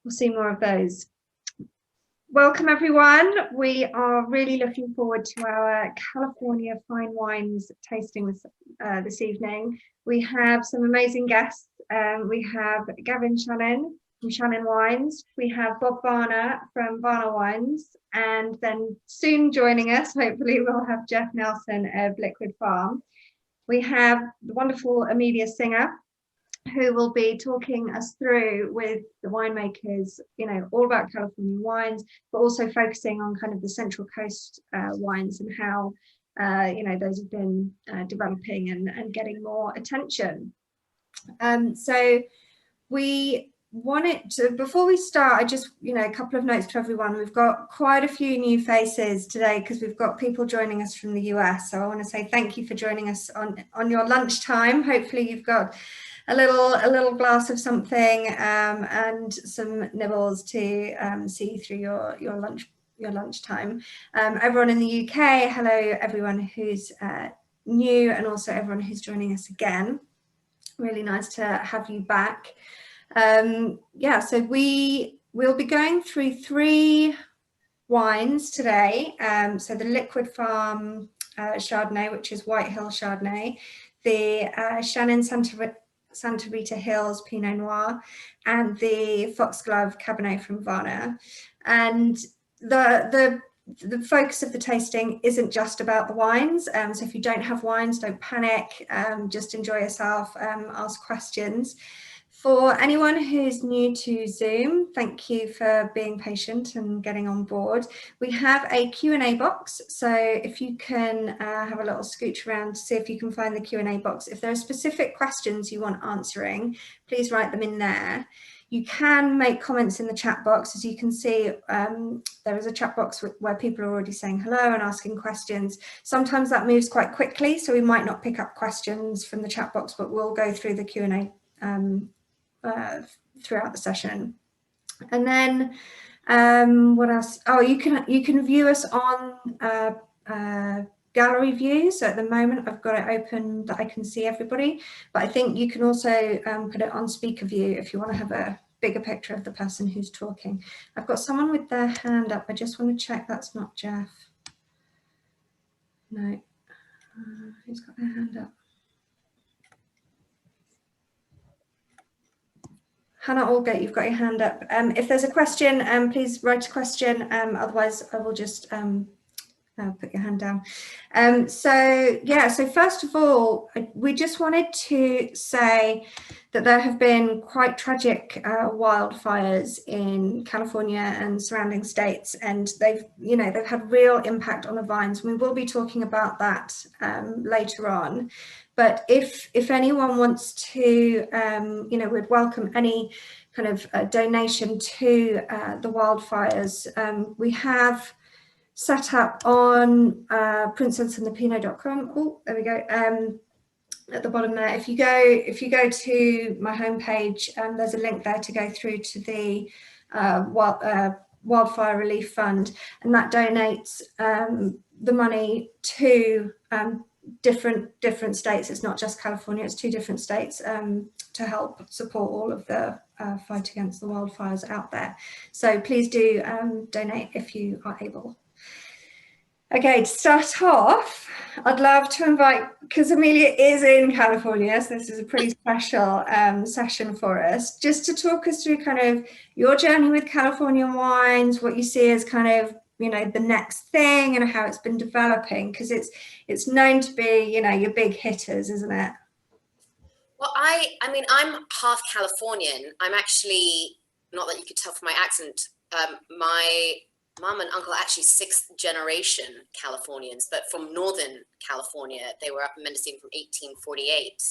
we'll see more of those. Welcome everyone. We are really looking forward to our California fine wines tasting this evening. We have some amazing guests. We have Gavin Shannon from Shannon Wines. We have Bob Varner from Varner Wines, and then soon joining us, hopefully, we'll have Jeff Nelson of Liquid Farm. We have the wonderful Amelia Singer, who will be talking us through with the winemakers, all about California wines, but also focusing on kind of the Central Coast wines and how, those have been developing and getting more attention. So we wanted to, before we start, I just, a couple of notes to everyone. We've got quite a few new faces today because we've got people joining us from the US. So I want to say thank you for joining us on your lunchtime. Hopefully you've got a little glass of something and some nibbles to see through your lunchtime. Everyone in the UK, hello everyone who's new, and also everyone who's joining us again. Really nice to have you back. So we'll be going through 3 wines today. So the Liquid Farm Chardonnay, which is White Hill Chardonnay, the Shannon Santa Rita Hills Pinot Noir, and the Foxglove Cabernet from Varner. And the focus of the tasting isn't just about the wines. So if you don't have wines, don't panic, just enjoy yourself, ask questions. For anyone who's new to Zoom, thank you for being patient and getting on board. We have a Q&A box, so if you can have a little scooch around to see if you can find the Q&A box. If there are specific questions you want answering, please write them in there. You can make comments in the chat box. As you can see, there is a chat box where people are already saying hello and asking questions. Sometimes that moves quite quickly, so we might not pick up questions from the chat box, but we'll go through the Q&A throughout the session. And then what else? Oh, you can view us on gallery view. So at the moment I've got it open that I can see everybody, but I think you can also put it on speaker view if you want to have a bigger picture of the person who's talking. I've got someone with their hand up. I just want to check that's not Jeff. No, who's got their hand up? Hannah Allgate, you've got your hand up. If there's a question, please write a question. Otherwise, I will just put your hand down. So first of all, we just wanted to say that there have been quite tragic wildfires in California and surrounding states, and they've had real impact on the vines. We will be talking about that later on. But if anyone wants to, we'd welcome any kind of donation to the wildfires. We have set up on princessandthepinot.com. Oh, there we go. At the bottom there, if you go to my homepage, there's a link there to go through to the Wildfire Relief Fund, and that donates the money to different states. It's not just California, it's 2 different states to help support all of the fight against the wildfires out there. So please do donate if you are able. Okay, to start off, I'd love to invite, because Amelia is in California, so this is a pretty special session for us, just to talk us through kind of your journey with Californian wines, what you see as kind of, the next thing and how it's been developing, because it's known to be, your big hitters, isn't it? Well, I mean, I'm half Californian. I'm actually, not that you could tell from my accent, my mum and uncle are actually 6th generation Californians, but from Northern California. They were up in Mendocino from 1848.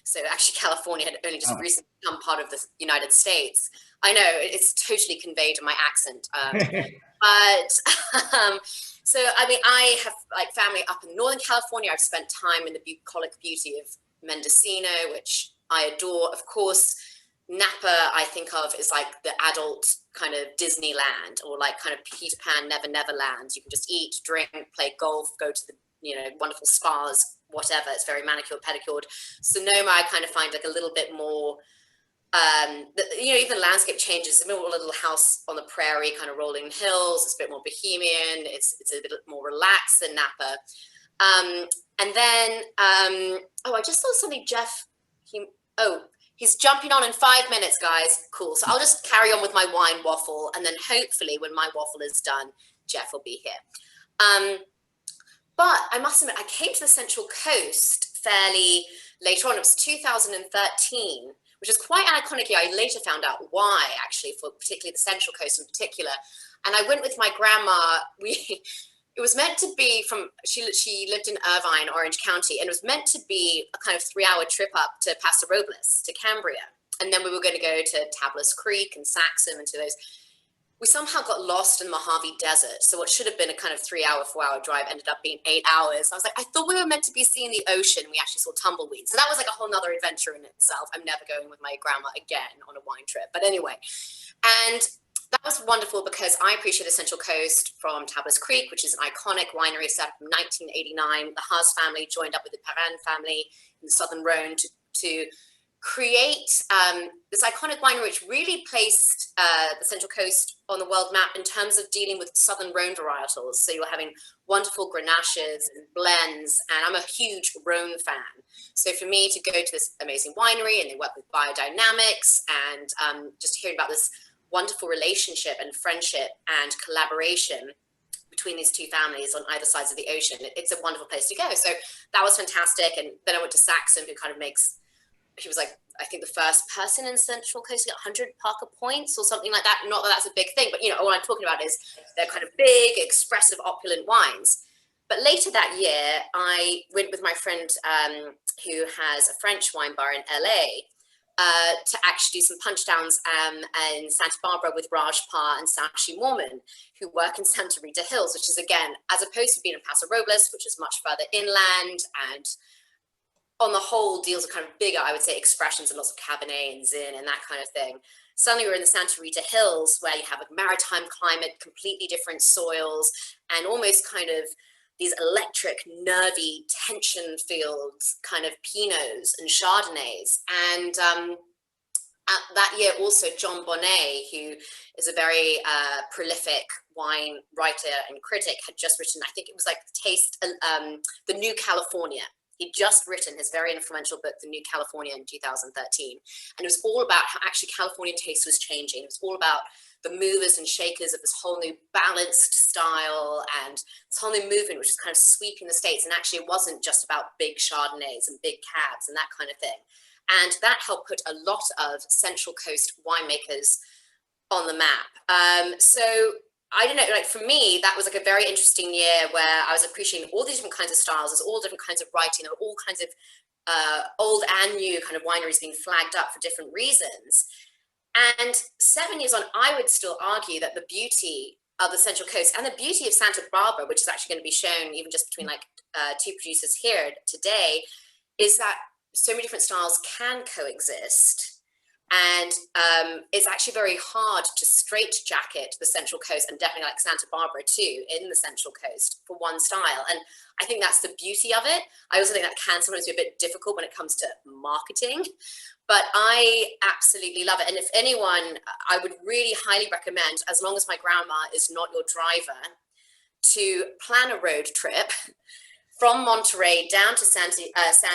So actually California had only just recently become part of the United States. I know, it's totally conveyed in my accent. So, I mean, I have like family up in Northern California. I've spent time in the bucolic beauty of Mendocino, which I adore. Of course, Napa, I think of as like the adult kind of Disneyland, or like kind of Peter Pan, Never Land. You can just eat, drink, play golf, go to the, wonderful spas, whatever. It's very manicured, pedicured. Sonoma, I kind of find like a little bit more even the landscape changes. It's a little house on the prairie, kind of rolling hills. It's a bit more bohemian. It's a bit more relaxed than Napa. And then, I just saw something, Jeff. He's jumping on in 5 minutes, guys. Cool. So I'll just carry on with my wine waffle, and then hopefully, when my waffle is done, Jeff will be here. But I must admit, I came to the Central Coast fairly later on. It was 2013. Which is quite an iconic year. I later found out why, actually, for particularly the Central Coast in particular. And I went with my grandma. It was meant to be she lived in Irvine, Orange County, and it was meant to be a kind of 3-hour trip up to Paso Robles, to Cambria. And then we were going to go to Tablas Creek and Saxum and to those. We somehow got lost in the Mojave Desert. So what should have been a kind of 3-hour, 4-hour drive ended up being 8 hours. I was like, I thought we were meant to be seeing the ocean. We actually saw tumbleweeds. So that was like a whole nother adventure in itself. I'm never going with my grandma again on a wine trip. But anyway, and that was wonderful because I appreciate the Central Coast from Tablas Creek, which is an iconic winery set up in 1989. The Haas family joined up with the Perrin family in the Southern Rhone to create this iconic winery, which really placed the Central Coast on the world map in terms of dealing with Southern Rhone varietals. So you're having wonderful Grenaches and blends, and I'm a huge Rhone fan. So for me to go to this amazing winery, and they work with biodynamics, and just hearing about this wonderful relationship and friendship and collaboration between these two families on either sides of the ocean, it's a wonderful place to go. So that was fantastic. And then I went to Saxum, who kind of he was like, I think the first person in Central Coast to get 100 Parker points or something like that. Not that that's a big thing, but what I'm talking about is they're kind of big, expressive, opulent wines. But later that year, I went with my friend who has a French wine bar in LA to actually do some punch downs in Santa Barbara with Raj Pa and Sashi Mormon, who work in Santa Rita Hills, which is, again, as opposed to being in Paso Robles, which is much further inland and on the whole deals are kind of bigger, I would say, expressions and lots of Cabernet and Zin and that kind of thing. Suddenly we're in the Santa Rita Hills where you have a maritime climate, completely different soils, and almost kind of these electric, nervy, tension-filled kind of Pinots and Chardonnays. And that year also, John Bonnet, who is a very prolific wine writer and critic, had just written, I think it was like The New California. He'd just written his very influential book, The New California, in 2013. And it was all about how actually Californian taste was changing. It was all about the movers and shakers of this whole new balanced style and this whole new movement, which is kind of sweeping the States. And actually, it wasn't just about big Chardonnays and big cabs and that kind of thing. And that helped put a lot of Central Coast winemakers on the map. So I don't know, like for me, that was like a very interesting year where I was appreciating all these different kinds of styles. There's all different kinds of writing. There were all kinds of old and new kind of wineries being flagged up for different reasons. And 7 years on, I would still argue that the beauty of the Central Coast and the beauty of Santa Barbara, which is actually going to be shown even just between like two producers here today, is that so many different styles can coexist. And it's actually very hard to straitjacket the Central Coast, and definitely like Santa Barbara too, in the Central Coast for one style. And I think that's the beauty of it. I also think that can sometimes be a bit difficult when it comes to marketing, but I absolutely love it. And if anyone, I would really highly recommend, as long as my grandma is not your driver, to plan a road trip from Monterey down to San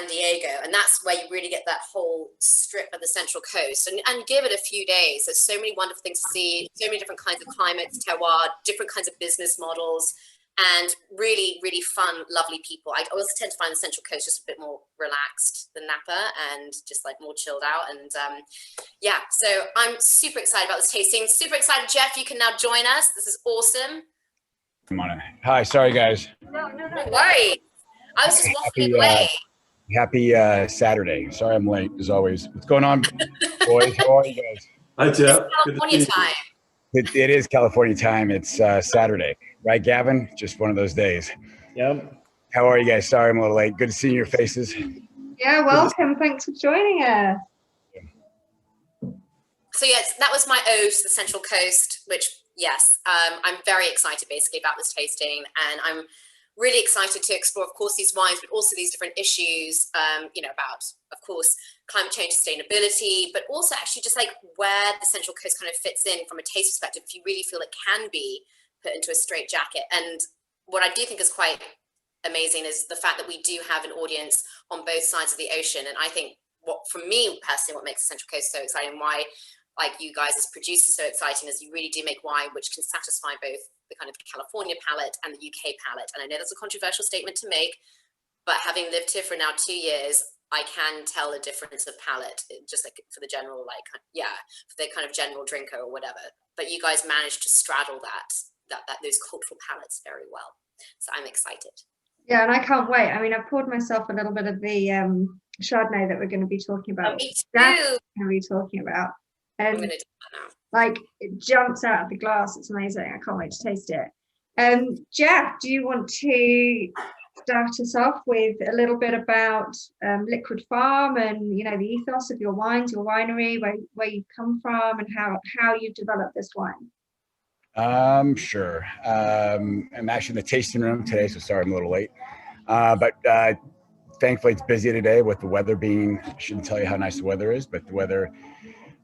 Diego, and that's where you really get that whole strip of the Central Coast, and give it a few days. There's so many wonderful things to see, so many different kinds of climates, terroir, different kinds of business models, and really, really fun, lovely people. I also tend to find the Central Coast just a bit more relaxed than Napa and just like more chilled out. And yeah, so I'm super excited about this tasting. Super excited, Jeff, you can now join us. This is awesome. I'm on it. Hi, sorry guys. No worries. I was just walking away. Happy Saturday. Sorry I'm late, as always. What's going on, boys? How are you guys? Hi, Jeff. California time. It is California time. It's Saturday. Right, Gavin? Just one of those days. Yep. How are you guys? Sorry I'm a little late. Good to see your faces. Yeah, welcome. Thanks for joining us. So yes, that was my ode to the Central Coast, which, yes, I'm very excited basically about this tasting, and I'm really excited to explore, of course, these wines, but also these different issues, you know, about, of course, climate change, sustainability, but also actually just like where the Central Coast kind of fits in from a taste perspective, if you really feel it can be put into a straitjacket. And what I do think is quite amazing is the fact that we do have an audience on both sides of the ocean. And I think what, for me personally, what makes the Central Coast so exciting, why like you guys as producers so exciting, is you really do make wine which can satisfy both the kind of California palate and the UK palate. And I know that's a controversial statement to make, but having lived here for now 2 years, I can tell a difference of palate, just like for the general, like, yeah, for the kind of general drinker or whatever. But you guys managed to straddle those cultural palates very well. So I'm excited. Yeah, and I can't wait. I mean, I've poured myself a little bit of the Chardonnay that we're going to be talking about. Me too. That's going to be talking about. I'm And going to do that now. like, it jumps out of the glass. It's amazing. I can't wait to taste it. Jeff, do you want to start us off with a little bit about Liquid Farm and, you know, the ethos of your wines, your winery, where you come from, and how you developed this wine? Sure. I'm actually in the tasting room today, so sorry I'm a little late. But thankfully it's busy today with the weather being, I shouldn't tell you how nice the weather is, but the weather,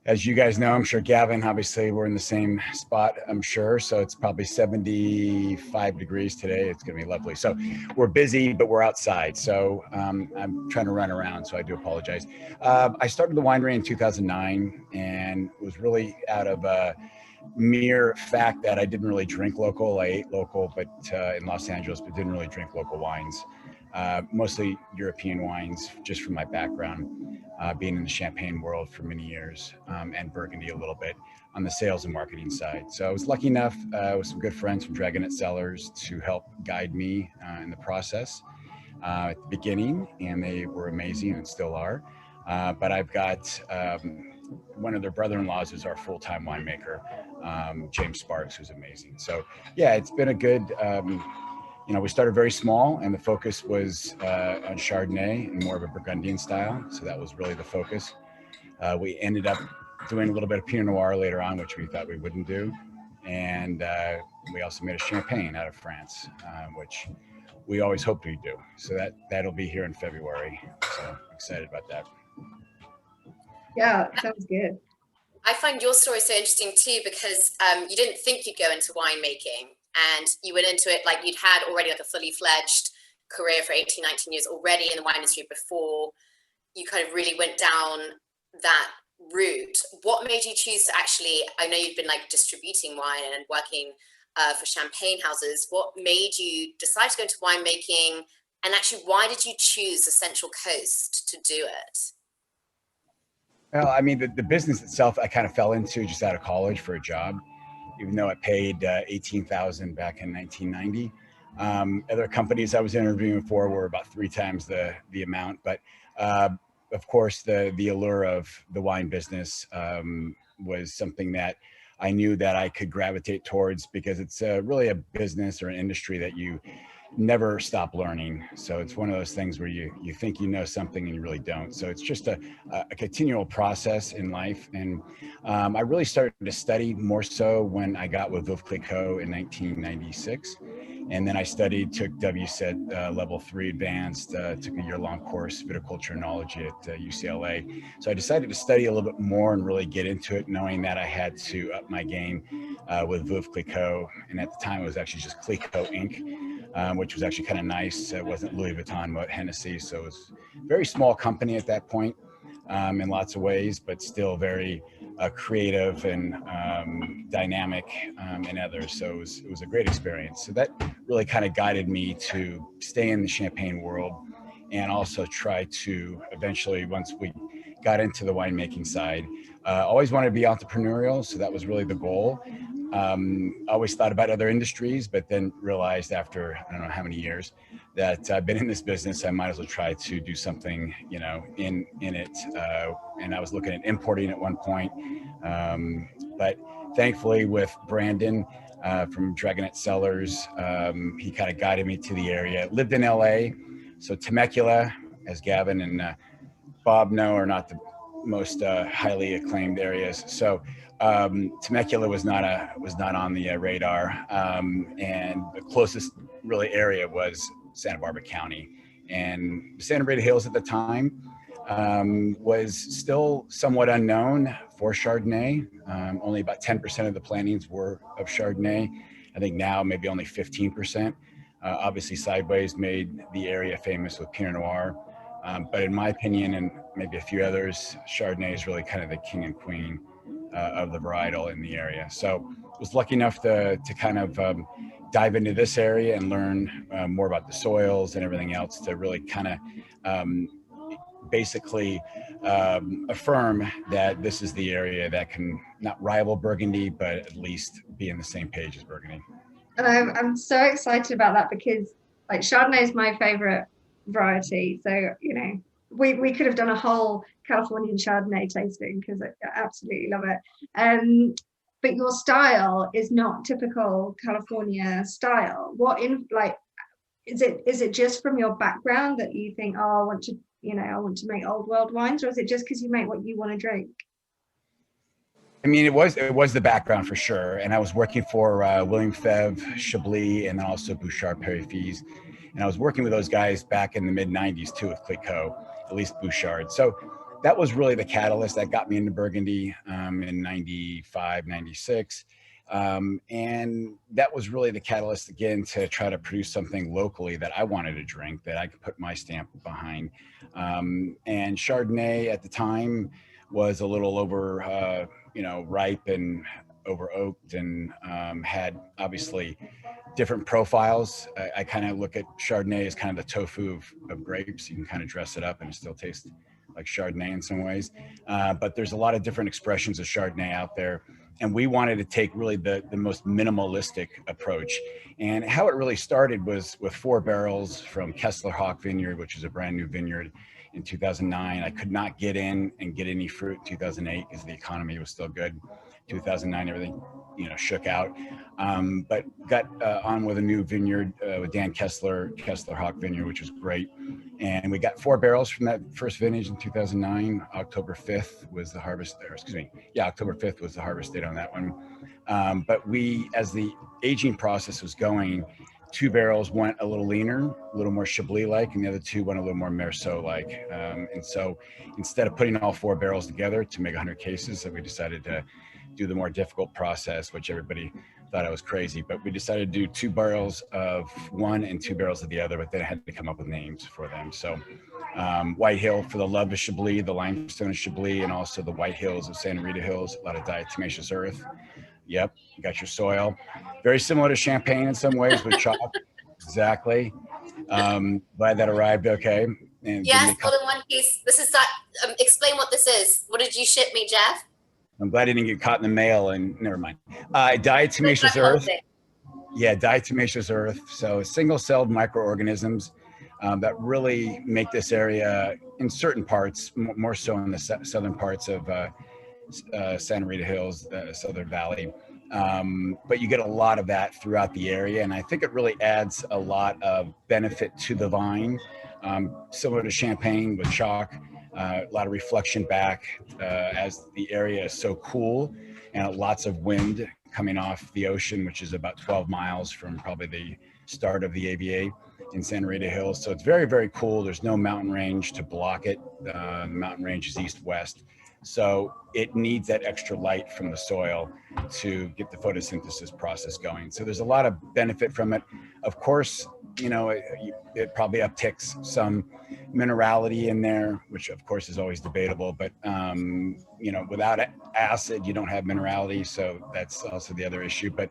as you guys know, I'm sure Gavin, obviously we're in the same spot, I'm sure. So it's probably 75 degrees today. It's going to be lovely. So we're busy, but we're outside. So I'm trying to run around, so I do apologize. I started the winery in 2009 and was really out of mere fact that I didn't really drink local. I ate local, but in Los Angeles, but didn't really drink local wines. Mostly European wines, just from my background, being in the Champagne world for many years, and Burgundy a little bit on the sales and marketing side. So I was lucky enough with some good friends from Dragonet Cellars to help guide me in the process at the beginning, and they were amazing and still are. But I've got one of their brother-in-laws is our full-time winemaker, James Sparks, who's amazing. So yeah, it's been a good, you know, we started very small and the focus was on Chardonnay and more of a Burgundian style. So that was really the focus. We ended up doing a little bit of Pinot Noir later on, which we thought we wouldn't do. And we also made a Champagne out of France, which we always hoped we'd do. So that'll be here in February. So I'm excited about that. Yeah, sounds good. I find your story so interesting too, because you didn't think you'd go into winemaking, and you went into it like you'd had already like a fully fledged career for 18, 19 years already in the wine industry before you kind of really went down that route. What made you choose to actually, I know you've been like distributing wine and working for champagne houses. What made you decide to go into winemaking, and actually why did you choose the Central Coast to do it? Well, I mean, the business itself, I kind of fell into just out of college for a job, even though I paid $18,000 back in 1990. Other companies I was interviewing for were about 3 times the amount. But of course, the allure of the wine business was something that I knew that I could gravitate towards, because it's really a business or an industry that you never stop learning. So it's one of those things where you think you know something and you really don't. So it's just a continual process in life. And I really started to study more so when I got with Veuve Clicquot in 1996. And then I studied, took WSET level 3 advanced, took a year-long course, viticulture enology at UCLA. So I decided to study a little bit more and really get into it, knowing that I had to up my game with Veuve Clicquot. And at the time it was actually just Clicquot Inc., which was actually kind of nice. It wasn't Louis Vuitton, but Hennessy. So it was a very small company at that point in lots of ways, but still very creative and dynamic in others. So it was a great experience. So that really kind of guided me to stay in the Champagne world, and also try to eventually, once we got into the winemaking side, always wanted to be entrepreneurial. So that was really the goal. Always thought about other industries, but then realized after, I don't know how many years, that I've been in this business, I might as well try to do something, you know, in it. And I was looking at importing at one point. But thankfully with Brandon from Dragonet Cellars, he kind of guided me to the area. Lived in LA. So Temecula, as Gavin and Bob know, are not the most highly acclaimed areas. So Temecula was not on the radar, and the closest really area was Santa Barbara County, and Santa Rita Hills at the time was still somewhat unknown for Chardonnay. Only about 10% of the plantings were of Chardonnay. I think now maybe only 15%. Obviously, Sideways made the area famous with Pinot Noir. But in my opinion, and maybe a few others, Chardonnay is really kind of the king and queen of the varietal in the area. So I was lucky enough to kind of dive into this area and learn more about the soils and everything else to really kind of basically affirm that this is the area that can not rival Burgundy, but at least be in the same page as Burgundy. And I'm so excited about that because like Chardonnay is my favorite variety. So, you know, we could have done a whole Californian Chardonnay tasting because I absolutely love it. But your style is not typical California style. What in like is it just from your background that you think, oh, I want to make old world wines, or is it just because you make what you want to drink? I mean, it was the background for sure. And I was working for William Febvre, Chablis, and then also Bouchard Perry-Fils. And I was working with those guys back in the mid 90s too with Clicquot, at least Bouchard. So that was really the catalyst that got me into Burgundy in 95, 96. And that was really the catalyst again to try to produce something locally that I wanted to drink, that I could put my stamp behind. And Chardonnay at the time was a little over, ripe and over oaked, and had obviously different profiles. I kind of look at Chardonnay as kind of the tofu of grapes. You can kind of dress it up and it still tastes like Chardonnay in some ways. But there's a lot of different expressions of Chardonnay out there. And we wanted to take really the most minimalistic approach. And how it really started was with 4 barrels from Kessler Hawk Vineyard, which is a brand new vineyard in 2009. I could not get in and get any fruit in 2008 because the economy was still good. 2009, everything, shook out. But got on with a new vineyard with Dan Kessler Hawk Vineyard, which was great. And we got 4 barrels from that first vintage in 2009. October 5th was the harvest there. October 5th was the harvest date on that one. But as the aging process was going, 2 barrels went a little leaner, a little more Chablis-like, and the other 2 went a little more Meursault-like. And so instead of putting all 4 barrels together to make 100 cases, we decided to do the more difficult process, which everybody thought I was crazy. But we decided to do 2 barrels of one and 2 barrels of the other, but then I had to come up with names for them. So White Hill for the love of Chablis, the limestone of Chablis, and also the White Hills of Santa Rita Hills, a lot of diatomaceous earth. Yep, you got your soil. Very similar to Champagne in some ways with chalk. Exactly. Glad that arrived okay. And yes, all in one piece. This is that. Explain what this is. What did you ship me, Jeff? I'm glad I didn't get caught in the mail, and never mind. Diatomaceous earth. Yeah, diatomaceous earth. So single-celled microorganisms that really make this area, in certain parts, more so in the southern parts of Santa Rita Hills, the Southern Valley. But you get a lot of that throughout the area, and I think it really adds a lot of benefit to the vine, similar to Champagne with chalk. A lot of reflection back as the area is so cool, and lots of wind coming off the ocean, which is about 12 miles from probably the start of the AVA in Santa Rita Hills. So it's very, very cool. There's no mountain range to block it. The mountain range is east-west. So it needs that extra light from the soil to get the photosynthesis process going. So there's a lot of benefit from it. Of course, it probably upticks some minerality in there, which of course is always debatable, but without acid, you don't have minerality. So that's also the other issue. But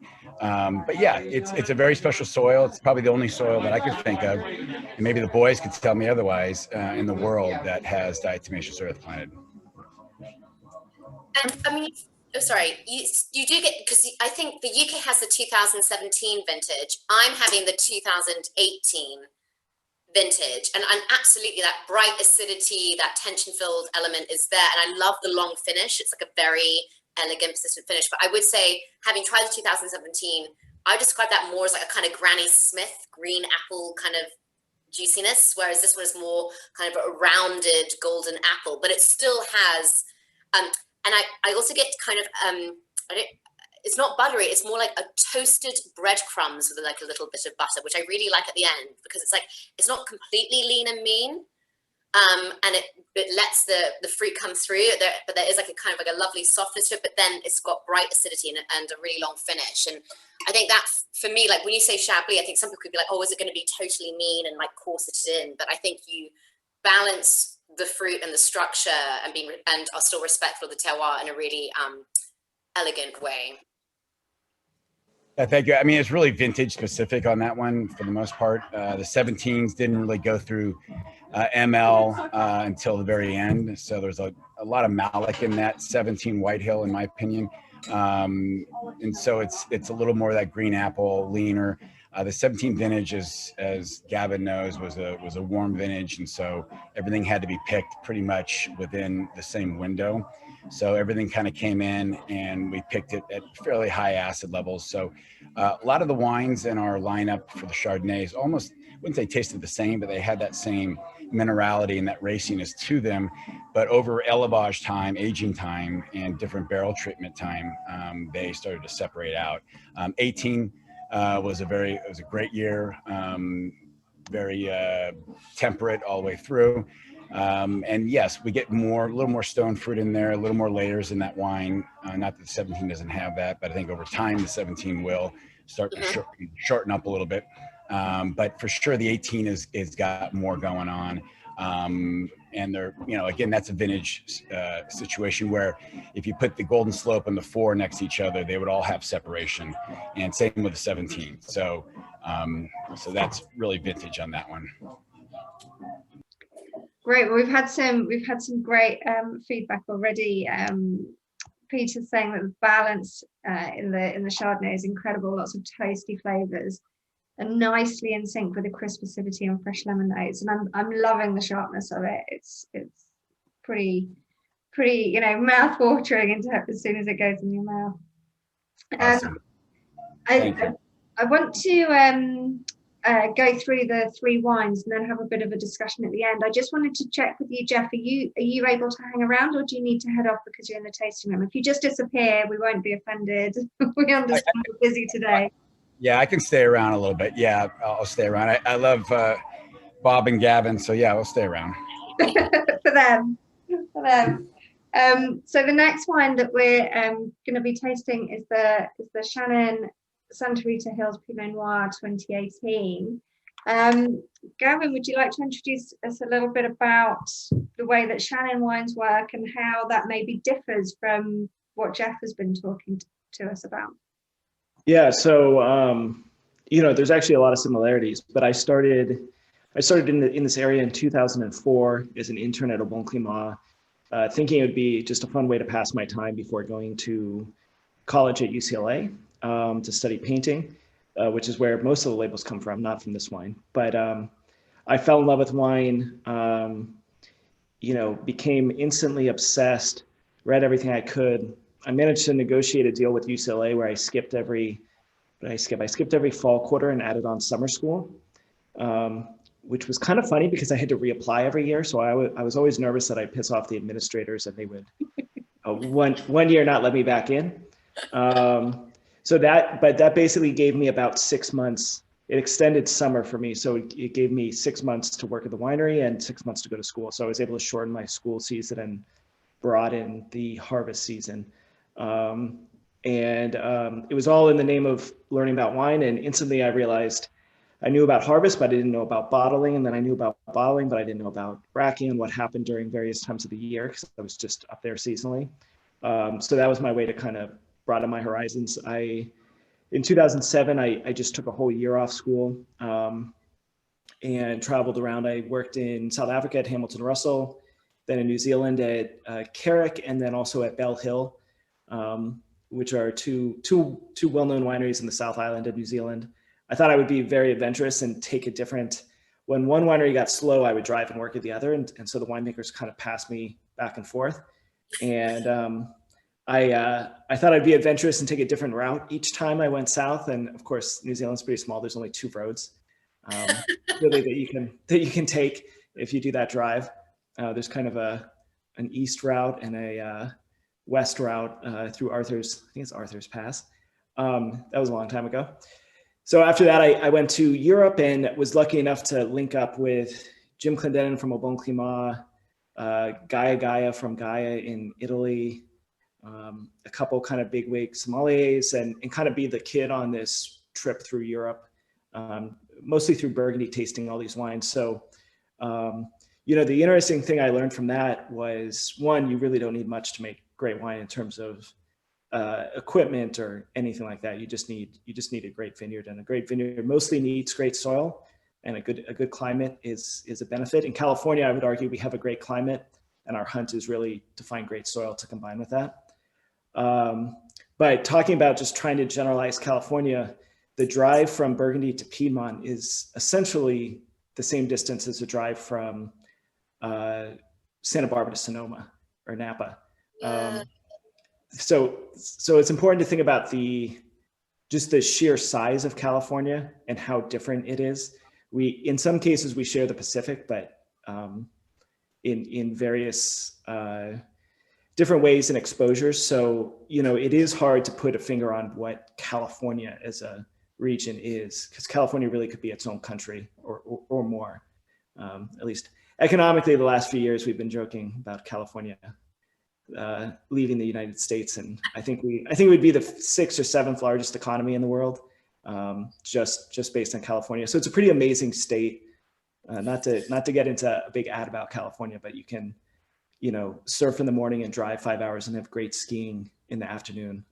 yeah, it's a very special soil. It's probably the only soil that I can think of, and maybe the boys could tell me otherwise, in the world that has diatomaceous earth planted. And I mean, sorry, you do get, because I think the UK has the 2017 vintage. I'm having the 2018 vintage, and absolutely that bright acidity, that tension-filled element is there, and I love the long finish. It's like a very elegant, persistent finish. But I would say, having tried the 2017, I would describe that more as like a kind of Granny Smith green apple kind of juiciness, whereas this one is more kind of a rounded golden apple, but it still has, and I also get kind of, it's not buttery, it's more like a toasted breadcrumbs with like a little bit of butter, which I really like at the end, because it's like, it's not completely lean and mean, and it lets the fruit come through there, but there is like a kind of like a lovely softness to it, but then it's got bright acidity and a really long finish. And I think that for me, like when you say Chablis, I think some people could be like, oh, is it going to be totally mean and like corseted in? But I think you balance the fruit and the structure and are still respectful of the terroir in a really elegant way. Thank you. I mean, it's really vintage specific on that one for the most part. The 17s didn't really go through ML until the very end. So there's a lot of malic in that 17 Whitehill, in my opinion. And so it's a little more of that green apple, leaner. The 17 vintage, as Gavin knows, was a warm vintage, and so everything had to be picked pretty much within the same window. So everything kind of came in, and we picked it at fairly high acid levels. So a lot of the wines in our lineup for the Chardonnays almost, I wouldn't say tasted the same, but they had that same minerality and that raciness to them. But over élevage time, aging time, and different barrel treatment time, they started to separate out. 18 was a great year, very temperate all the way through. And yes, we get a little more stone fruit in there, a little more layers in that wine. Not that the 17 doesn't have that, but I think over time the 17 will start to shorten up a little bit. But for sure the 18 is got more going on. And they're, again, that's a vintage situation where if you put the Golden Slope and the 4 next to each other, they would all have separation, and same with the 17. So that's really vintage on that one. Great. Well, we've had some great feedback already. Peter's saying that the balance in the Chardonnay is incredible. Lots of toasty flavors, and nicely in sync with the crisp acidity and fresh lemon notes. And I'm loving the sharpness of it. It's pretty mouth watering as soon as it goes in your mouth. Awesome. I want to go through the 3 wines and then have a bit of a discussion at the end. I just wanted to check with you, Jeff. Are you able to hang around, or do you need to head off because you're in the tasting room? If you just disappear, we won't be offended. We understand you're busy today. Yeah, I can stay around a little bit. Yeah, I'll stay around. I love Bob and Gavin, so yeah, we'll stay around. for them. So the next wine that we're going to be tasting is the Shannon Santa Rita Hills Pinot Noir 2018. Gavin, would you like to introduce us a little bit about the way that Shannon wines work and how that maybe differs from what Jeff has been talking to us about? Yeah, so there's actually a lot of similarities, but I started in this area in 2004 as an intern at a Bon Climat, thinking it would be just a fun way to pass my time before going to college at UCLA to study painting, which is where most of the labels come from, not from this wine. But I fell in love with wine, became instantly obsessed, read everything I could. I managed to negotiate a deal with UCLA where I skipped every fall quarter and added on summer school, which was kind of funny because I had to reapply every year. So I was always nervous that I'd piss off the administrators and they would one year not let me back in. But that basically gave me about 6 months. It extended summer for me. So it gave me 6 months to work at the winery and 6 months to go to school. So I was able to shorten my school season and broaden the harvest season. It was all in the name of learning about wine. And instantly I realized I knew about harvest, but I didn't know about bottling. And then I knew about bottling, but I didn't know about racking and what happened during various times of the year because I was just up there seasonally. So that was my way to kind of broaden my horizons. In 2007, I just took a whole year off school and traveled around. I worked in South Africa at Hamilton Russell, then in New Zealand at Carrick, and then also at Bell Hill, which are two well-known wineries in the South Island of New Zealand. I thought I would be very adventurous and take a different, when one winery got slow, I would drive and work at the other. And so the winemakers kind of passed me back and forth. And I thought I'd be adventurous and take a different route each time I went south. And of course, New Zealand's pretty small. There's only 2 roads. really that you can take if you do that drive. There's kind of an east route and a west route through Arthur's, I think it's Arthur's Pass. That was a long time ago. So after that, I went to Europe and was lucky enough to link up with Jim Clendenin from Au Bon Climat, Gaia from Gaia in Italy, a couple kind of bigwig sommeliers, and kind of be the kid on this trip through Europe, mostly through Burgundy, tasting all these wines. So, you know, the interesting thing I learned from that was, one, you really don't need much to make great wine in terms of equipment or anything like that. You just need a great vineyard, and a great vineyard mostly needs great soil, and a good climate is a benefit. In California, I would argue we have a great climate, and our hunt is really to find great soil to combine with that. But talking about just trying to generalize California, the drive from Burgundy to Piedmont is essentially the same distance as the drive from Santa Barbara to Sonoma or Napa. Yeah. So it's important to think about just the sheer size of California and how different it is. In some cases we share the Pacific, but in various different ways and exposures. So, you know, it is hard to put a finger on what California as a region is, because California really could be its own country or more. At least economically, the last few years we've been joking about California leaving the United States, and I think we'd be the 6th or 7th largest economy in the world, just based on California. So it's a pretty amazing state. Not to get into a big ad about California, but you can, you know, surf in the morning and drive 5 hours and have great skiing in the afternoon.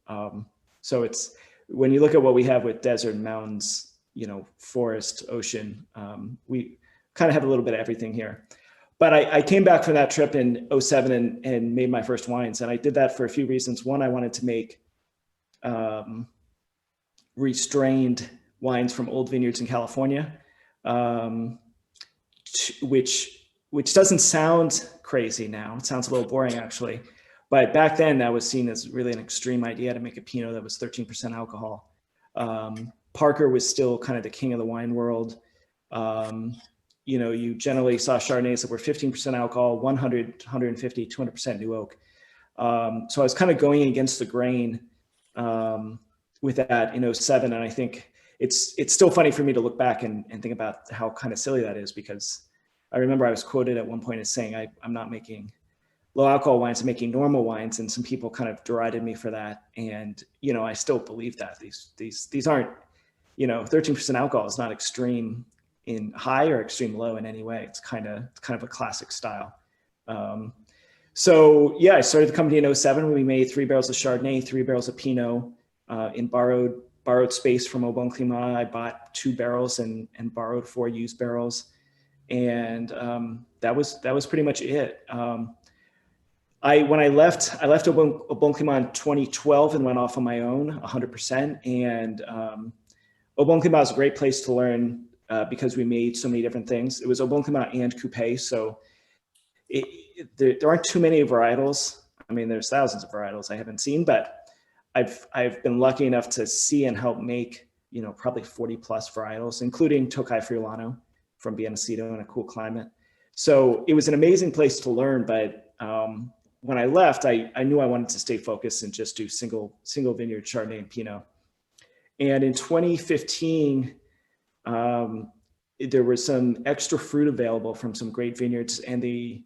So it's, when you look at what we have with desert, mountains, you know, forest, ocean, we kind of have a little bit of everything here. But I came back from that trip in 2007 and made my first wines. And I did that for a few reasons. One, I wanted to make restrained wines from old vineyards in California, which doesn't sound crazy now. It sounds a little boring, actually. But back then, that was seen as really an extreme idea to make a Pinot that was 13% alcohol. Parker was still kind of the king of the wine world. You know, you generally saw Chardonnays that were 15% alcohol, 100, 150, 200% new oak. So I was kind of going against the grain with that in 2007. And I think it's still funny for me to look back and think about how kind of silly that is, because I remember I was quoted at one point as saying, I'm not making low alcohol wines, I'm making normal wines. And some people kind of derided me for that. And, you know, I still believe that these aren't, you know, 13% alcohol is not extreme in high or extreme low in any way. It's kind of a classic style. So yeah, I started the company in 2007. We made 3 barrels of Chardonnay, 3 barrels of Pinot in borrowed space from Au Bon Climat. I bought 2 barrels and borrowed 4 used barrels. And that was pretty much it. When I left Au Bon Climat in 2012 and went off on my own 100%. And Au Bon Climat is a great place to learn because we made so many different things. It was Au Bon Climat and Coupé, so there aren't too many varietals. I mean, there's thousands of varietals I haven't seen, but I've been lucky enough to see and help make, you know, probably 40 plus varietals, including Tokai Friulano from Biennacido in a cool climate. So it was an amazing place to learn, but when I left, I knew I wanted to stay focused and just do single vineyard Chardonnay and Pinot. And in 2015, there was some extra fruit available from some great vineyards, and the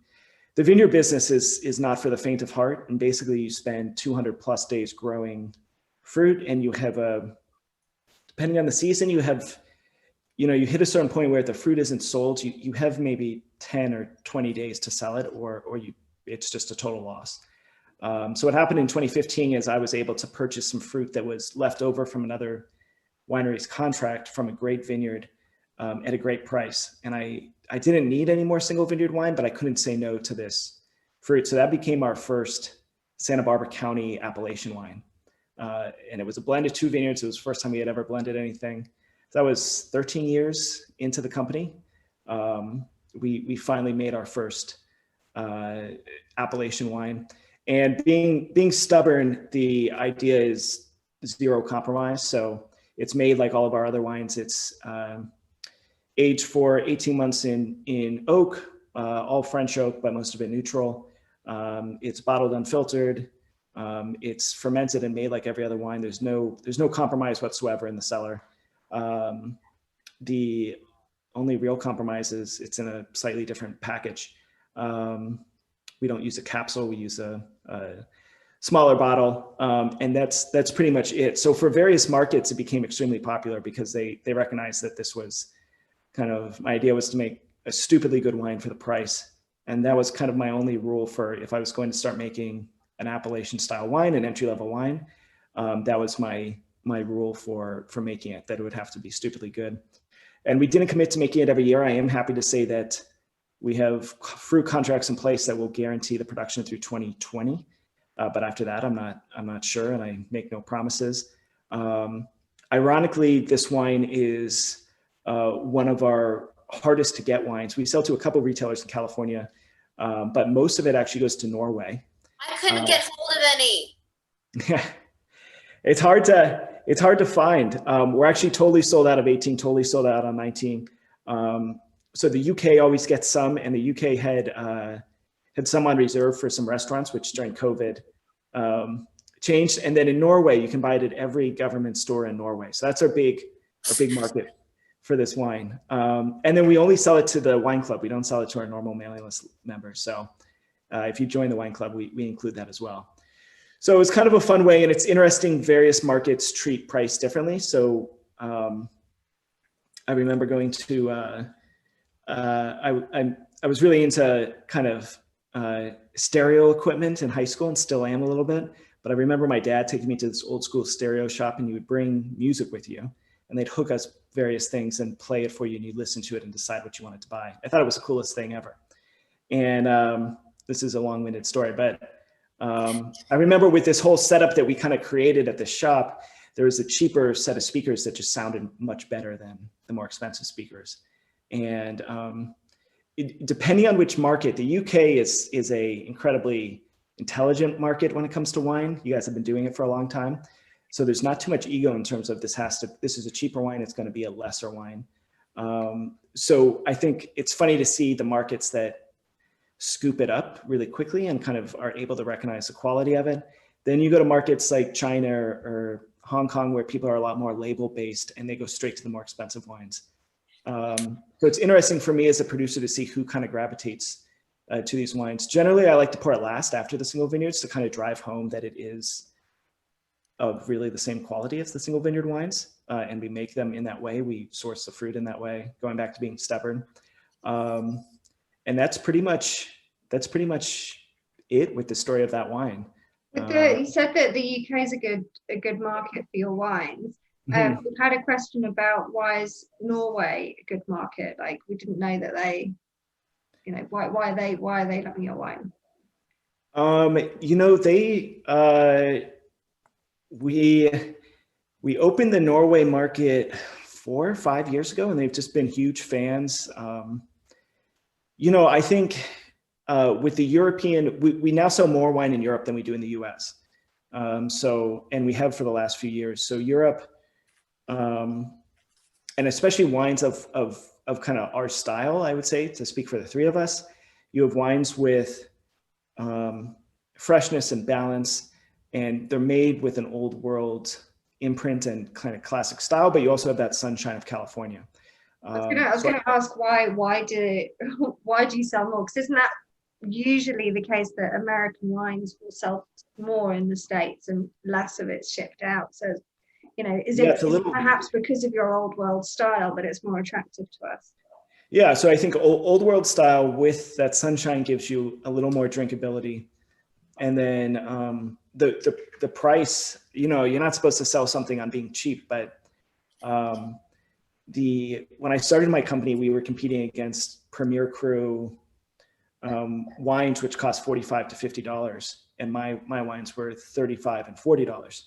vineyard business is not for the faint of heart. And basically you spend 200 plus days growing fruit, and you have depending on the season, you hit a certain point where if the fruit isn't sold, you have maybe 10 or 20 days to sell it, or it's just a total loss. So what happened in 2015 is I was able to purchase some fruit that was left over from another winery's contract from a great vineyard at a great price. And I didn't need any more single vineyard wine, but I couldn't say no to this fruit. So that became our first Santa Barbara County appellation wine. And it was a blend of 2 vineyards. It was the first time we had ever blended anything. That was 13 years into the company. We finally made our first appellation wine. And being stubborn, the idea is zero compromise. So it's made like all of our other wines. It's aged for 18 months in oak, all French oak, but most of it neutral. It's bottled unfiltered. It's fermented and made like every other wine. There's no compromise whatsoever in the cellar. The only real compromise is it's in a slightly different package. We don't use a capsule, we use a smaller bottle, and that's pretty much it. So for various markets, it became extremely popular because they recognized that this was kind of, my idea was to make a stupidly good wine for the price. And that was kind of my only rule for if I was going to start making an Appellation style wine, an entry-level wine, that was my rule for making it, that it would have to be stupidly good. And we didn't commit to making it every year. I am happy to say that we have fruit contracts in place that will guarantee the production through 2020. But after that, I'm not sure, and I make no promises. Ironically, this wine is one of our hardest to get wines. We sell to a couple of retailers in California, but most of it actually goes to Norway. I couldn't get hold of any. Yeah, it's hard to find. We're actually totally sold out of 18, totally sold out on 19. So the UK always gets some, and the UK had some on reserve for some restaurants, which during COVID changed. And then in Norway, you can buy it at every government store in Norway. So that's our big market for this wine. And then we only sell it to the wine club. We don't sell it to our normal mailing list members. So if you join the wine club, we include that as well. So it's kind of a fun way, and it's interesting. Various markets treat price differently. So I remember going to, I was really into kind of stereo equipment in high school, and still am a little bit. But I remember my dad taking me to this old school stereo shop, and you would bring music with you, and they'd hook us various things and play it for you, and you'd listen to it and decide what you wanted to buy. I thought it was the coolest thing ever. And this is a long-winded story, but I remember with this whole setup that we kind of created at the shop, there was a cheaper set of speakers that just sounded much better than the more expensive speakers. And depending on which market, the UK is a incredibly intelligent market when it comes to wine. You guys have been doing it for a long time. So there's not too much ego in terms of this is a cheaper wine, it's going to be a lesser wine. So I think it's funny to see the markets that scoop it up really quickly and kind of are able to recognize the quality of it. Then you go to markets like China or Hong Kong, where people are a lot more label based, and they go straight to the more expensive wines. So it's interesting for me as a producer to see who kind of gravitates to these wines. Generally, I like to pour it last after the single vineyards to kind of drive home that it is of really the same quality as the single vineyard wines. And we make them in that way. We source the fruit in that way, going back to being stubborn. And that's pretty much it with the story of that wine. You said that the UK is a good market for your wines. We've had a question about why is Norway a good market? Like, we didn't know that they, why are they loving your wine? We opened the Norway market 4 or 5 years ago, and they've just been huge fans. I think with the European, we now sell more wine in Europe than we do in the US. And we have for the last few years. So Europe, and especially wines of kind of our style, I would say, to speak for the three of us, you have wines with freshness and balance, and they're made with an old world imprint and kind of classic style, but you also have that sunshine of California. I was going to ask why do you sell more? Because isn't that usually the case that American wines will sell more in the States and less of it's shipped out? So, is it perhaps because of your old world style that it's more attractive to us? Yeah, so I think old world style with that sunshine gives you a little more drinkability. And then the price, you're not supposed to sell something on being cheap, but when I started my company, we were competing against Premier Cru wines, which cost $45 to $50, and my wines were $35 and $40.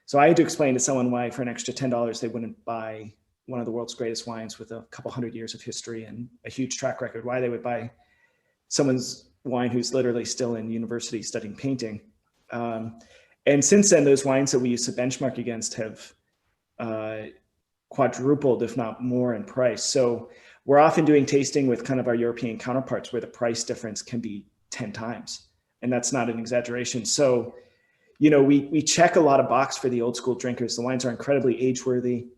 So I had to explain to someone why for an extra $10 they wouldn't buy one of the world's greatest wines with a couple hundred years of history and a huge track record, why they would buy someone's wine who's literally still in university studying painting. And since then, those wines that we used to benchmark against have quadrupled, if not more, in price. So we're often doing tasting with kind of our European counterparts where the price difference can be 10 times. And that's not an exaggeration. So, we check a lot of box for the old school drinkers. The wines are incredibly age-worthy.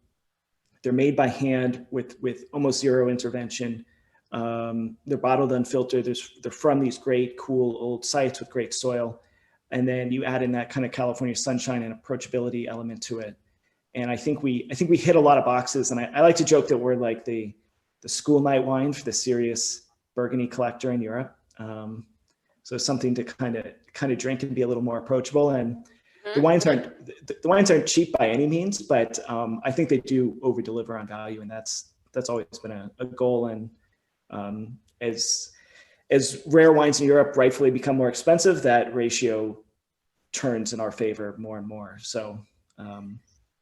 They're made by hand with almost zero intervention. They're bottled unfiltered. They're from these great, cool old sites with great soil. And then you add in that kind of California sunshine and approachability element to it. And I think we hit a lot of boxes. And I like to joke that we're like the school night wine for the serious Burgundy collector in Europe. So something to kind of drink and be a little more approachable. And the wines aren't cheap by any means, but I think they do over deliver on value, and that's always been a goal. And as rare wines in Europe rightfully become more expensive, that ratio turns in our favor more and more. So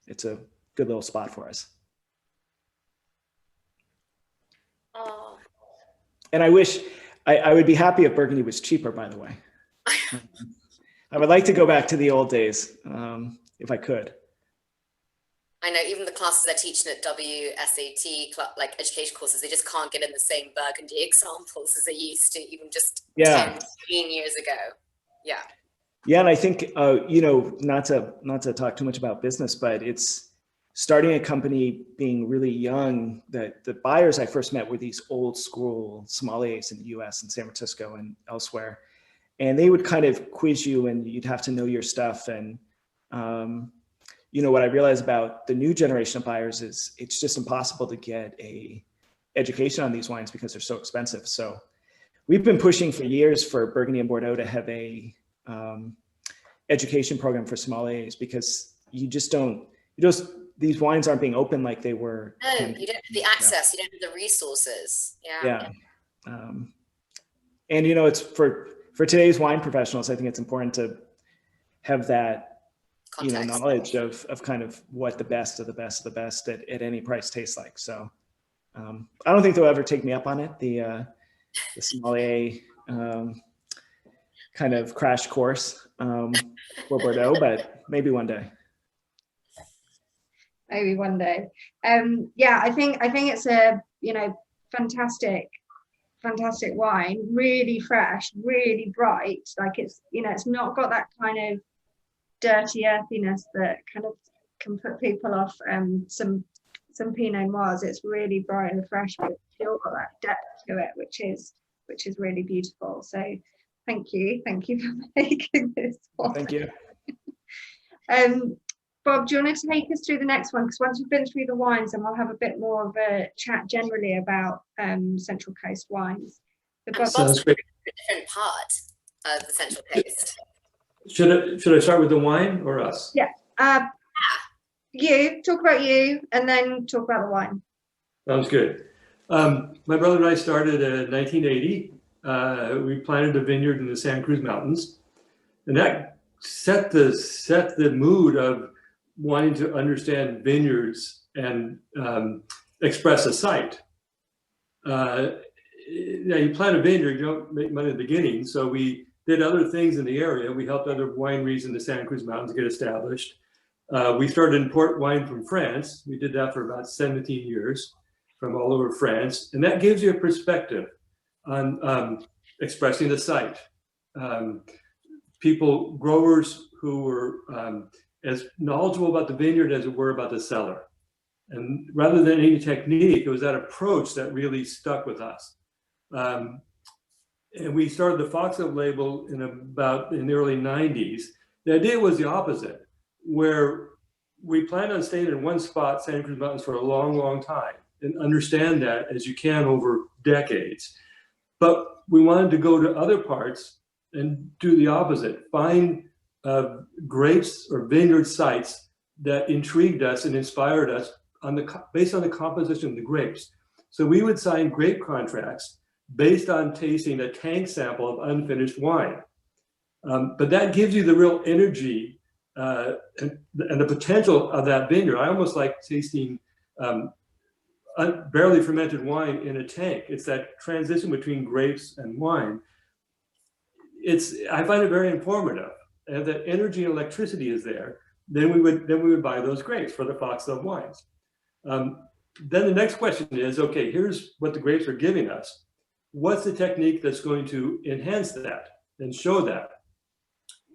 it's a good little spot for us. Oh. And I wish I would be happy if Burgundy was cheaper, by the way. I would like to go back to the old days if I could. I know even the classes they're teaching at WSAT, like education courses, they just can't get in the same Burgundy examples as they used to, even just 10, 15 years ago. Yeah. Yeah, and I think not to talk too much about business, but it's starting a company being really young. That the buyers I first met were these old school sommeliers in the U.S. and San Francisco and elsewhere, and they would kind of quiz you, and you'd have to know your stuff. And what I realized about the new generation of buyers is it's just impossible to get a education on these wines because they're so expensive. So we've been pushing for years for Burgundy and Bordeaux to have a education program for sommeliers, because these wines aren't being open like they were. No, you don't have the access, you don't have the resources. Yeah. And it's for today's wine professionals, I think it's important to have that context, knowledge of kind of what the best of the best of the best at any price tastes like. So I don't think they'll ever take me up on it, the sommelier kind of crash course for Bordeaux, but maybe one day. Maybe one day. I think it's a fantastic wine, really fresh, really bright. Like it's not got that kind of dirty earthiness that kind of can put people off some Pinot Noirs. It's really bright and fresh, but still got that depth to it, which is really beautiful. So thank you for making this one. Thank you. Bob, do you want to take us through the next one? Because once we've been through the wines, then we'll have a bit more of a chat generally about Central Coast wines. Sounds great. A different part of the Central Coast. Should I start with the wine or us? Yeah. You talk about you, and then talk about the wine. Sounds good. My brother and I started in 1980. We planted a vineyard in the Santa Cruz Mountains, and that set the mood of wanting to understand vineyards and express a site. You plant a vineyard, you don't make money at the beginning. So we did other things in the area. We helped other wineries in the Santa Cruz Mountains get established. We started to import wine from France. We did that for about 17 years from all over France. And that gives you a perspective on expressing the site. Growers who were as knowledgeable about the vineyard as it were about the cellar. And rather than any technique, it was that approach that really stuck with us. And we started the Foxhole Label in the early 90s. The idea was the opposite, where we planned on staying in one spot, Santa Cruz Mountains, for a long, long time, and understand that as you can over decades. But we wanted to go to other parts and do the opposite, find grapes or vineyard sites that intrigued us and inspired us based on the composition of the grapes. So we would sign grape contracts based on tasting a tank sample of unfinished wine. But that gives you the real energy and the potential of that vineyard. I almost like tasting barely fermented wine in a tank. It's that transition between grapes and wine. I find it very informative. And that energy and electricity is there, then we would buy those grapes for the Foxglove wines. Then the next question is, okay, here's what the grapes are giving us. What's the technique that's going to enhance that and show that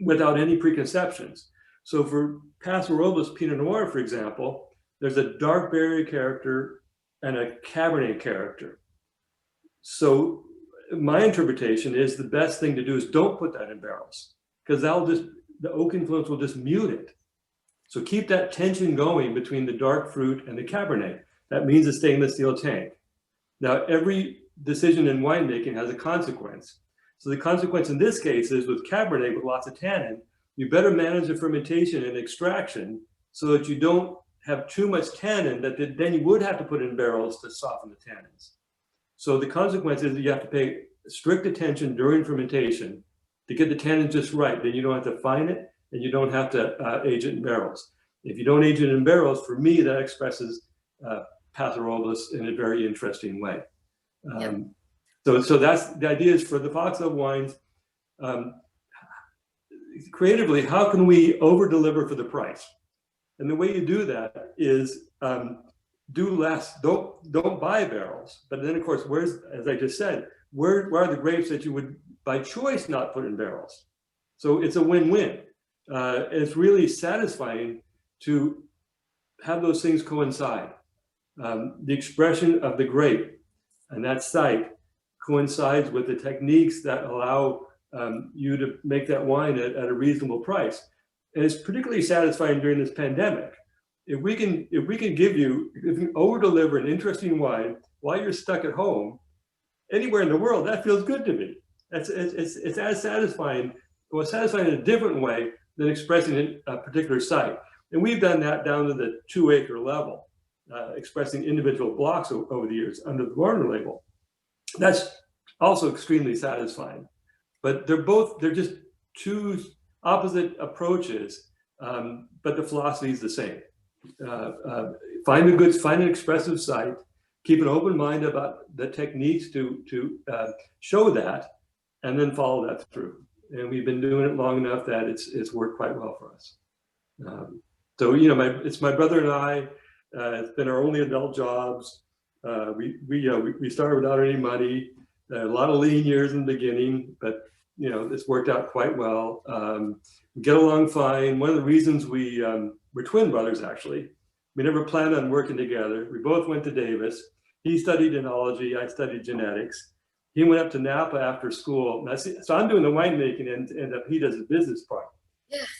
without any preconceptions? So for Paso Robles Pinot Noir, for example, there's a dark berry character and a Cabernet character. So my interpretation is the best thing to do is don't put that in barrels, because the oak influence will just mute it. So keep that tension going between the dark fruit and the Cabernet. That means a stainless steel tank. Now, every decision in winemaking has a consequence. So the consequence in this case is with Cabernet with lots of tannin, you better manage the fermentation and extraction so that you don't have too much tannin that then you would have to put in barrels to soften the tannins. So the consequence is that you have to pay strict attention during fermentation to get the tannin just right. Then you don't have to fine it and you don't have to age it in barrels. If you don't age it in barrels, for me, that expresses Paso Robles in a very interesting way. So that's the idea is for the Foxglove wines, creatively, how can we over deliver for the price? And the way you do that is do less, don't buy barrels. But then of course, as I just said, where are the grapes that you would by choice not put in barrels? So it's a win-win. It's really satisfying to have those things coincide. The expression of the grape and that site coincides with the techniques that allow you to make that wine at a reasonable price. And it's particularly satisfying during this pandemic. If we can over deliver an interesting wine while you're stuck at home, anywhere in the world, that feels good to me. It's as satisfying, well, satisfying in a different way than expressing a particular site. And we've done that down to the 2-acre level, expressing individual blocks over the years under the Varner label. That's also extremely satisfying. But they're just two opposite approaches, but the philosophy is the same. Find an expressive site, keep an open mind about the techniques to show that, and then follow that through. And we've been doing it long enough that it's worked quite well for us. So it's my brother and I. It's been our only adult jobs. We started without any money. A lot of lean years in the beginning, but it's worked out quite well. We get along fine. One of the reasons we're twin brothers, actually. We never planned on working together. We both went to Davis. He studied enology. I studied genetics. He went up to Napa after school. So I'm doing the winemaking, and he does the business part,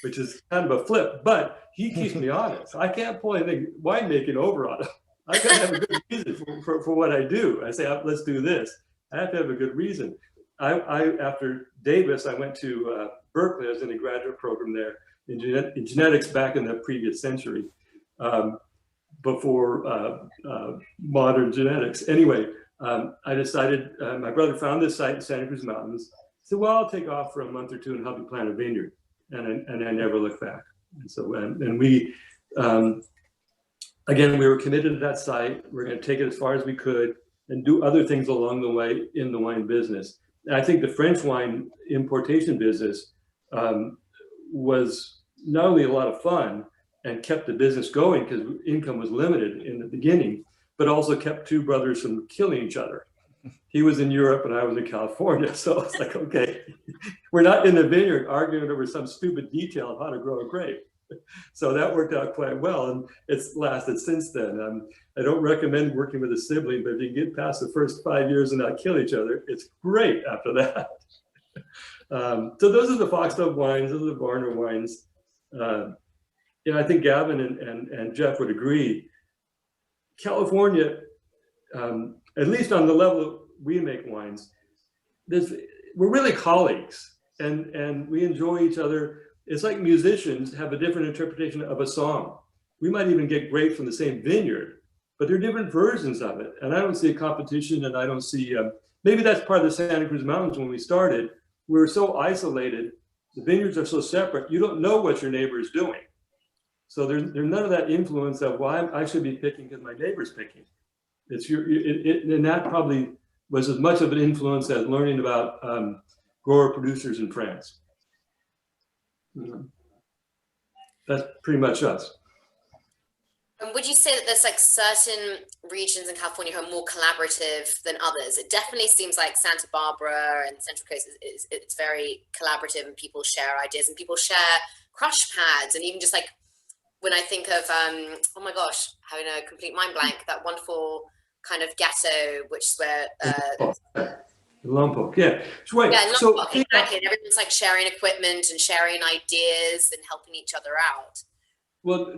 which is kind of a flip. But he keeps me honest. I can't pull anything winemaking over on him. I got to have a good reason for what I do. I say, let's do this. I have to have a good reason. After Davis, I went to Berkeley. I was in a graduate program there in genetics back in the previous century, before modern genetics. Anyway, I decided, my brother found this site in Santa Cruz Mountains. I said, well, I'll take off for a month or two and help you plant a vineyard. And I never looked back. And so, and we, again, we were committed to that site. We're going to take it as far as we could and do other things along the way in the wine business. And I think the French wine importation business was not only a lot of fun and kept the business going because income was limited in the beginning, but also kept two brothers from killing each other. He was in Europe and I was in California. So it's like, okay, we're not in the vineyard arguing over some stupid detail of how to grow a grape. So that worked out quite well, and it's lasted since then. I don't recommend working with a sibling, but if you can get past the first 5 years and not kill each other, it's great after that. So those are the Foxglove wines, those are the Varner wines. I think Gavin and Jeff would agree. California, at least on the level we make wines, we're really colleagues, and we enjoy each other. It's like musicians have a different interpretation of a song. We might even get grapes from the same vineyard, but they're different versions of it. And I don't see a competition, and I don't see, maybe that's part of the Santa Cruz Mountains when we started. We were so isolated, the vineyards are so separate, you don't know what your neighbor is doing. So there's none of that influence of, well, I should be picking because my neighbor's picking. And that probably was as much of an influence as learning about grower producers in France. That's pretty much us. And would you say that there's like certain regions in California who are more collaborative than others? It definitely seems like Santa Barbara and Central Coast it's very collaborative, and people share ideas and people share crush pads, and even just like when I think of oh my gosh, having a complete mind blank, that wonderful kind of ghetto, which is where Lompoc, yeah. Right. yeah, So exactly. And everyone's like sharing equipment and sharing ideas and helping each other out. well,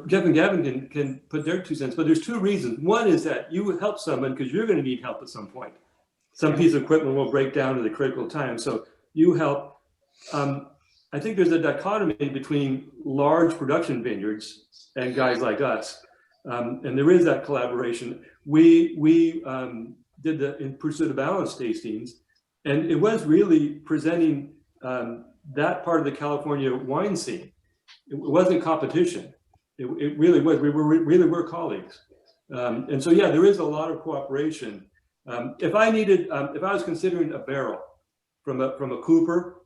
Jeff and Gavin can put their 2 cents, but there's 2 reasons. One is that you would help someone because you're going to need help at some point. Some piece of equipment will break down at a critical time, so you help. I think there's a dichotomy between large production vineyards and guys like us, and there is that collaboration. We did the In Pursuit of Balance tastings, and it was really presenting that part of the California wine scene. It wasn't competition. It really was. We really were colleagues, and so yeah, there is a lot of cooperation. If I was considering a barrel from a Cooper,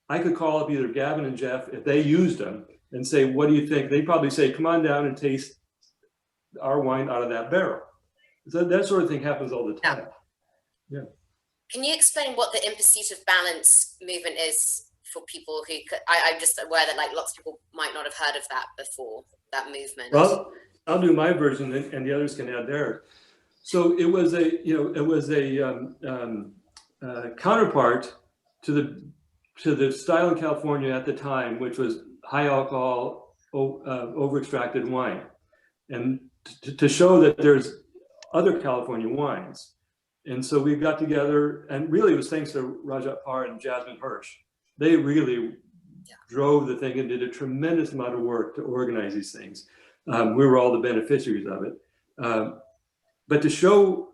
I could call up either Gavin and Jeff if they used them and say, "What do you think?" They'd probably say, "Come on down and taste our wine out of that barrel." So that sort of thing happens all the time. Yeah. Can you explain what the In Pursuit of Balance movement is for people who I'm just aware that like lots of people might not have heard of that before, that movement. Well, I'll do my version and the others can add theirs. So it was a counterpart to the style in California at the time, which was high alcohol, over extracted wine, and to show that there's other California wines. And so we got together, and really it was thanks to Rajat Par and Jasmine Hirsch. They really drove the thing and did a tremendous amount of work to organize these things. We were all the beneficiaries of it. But to show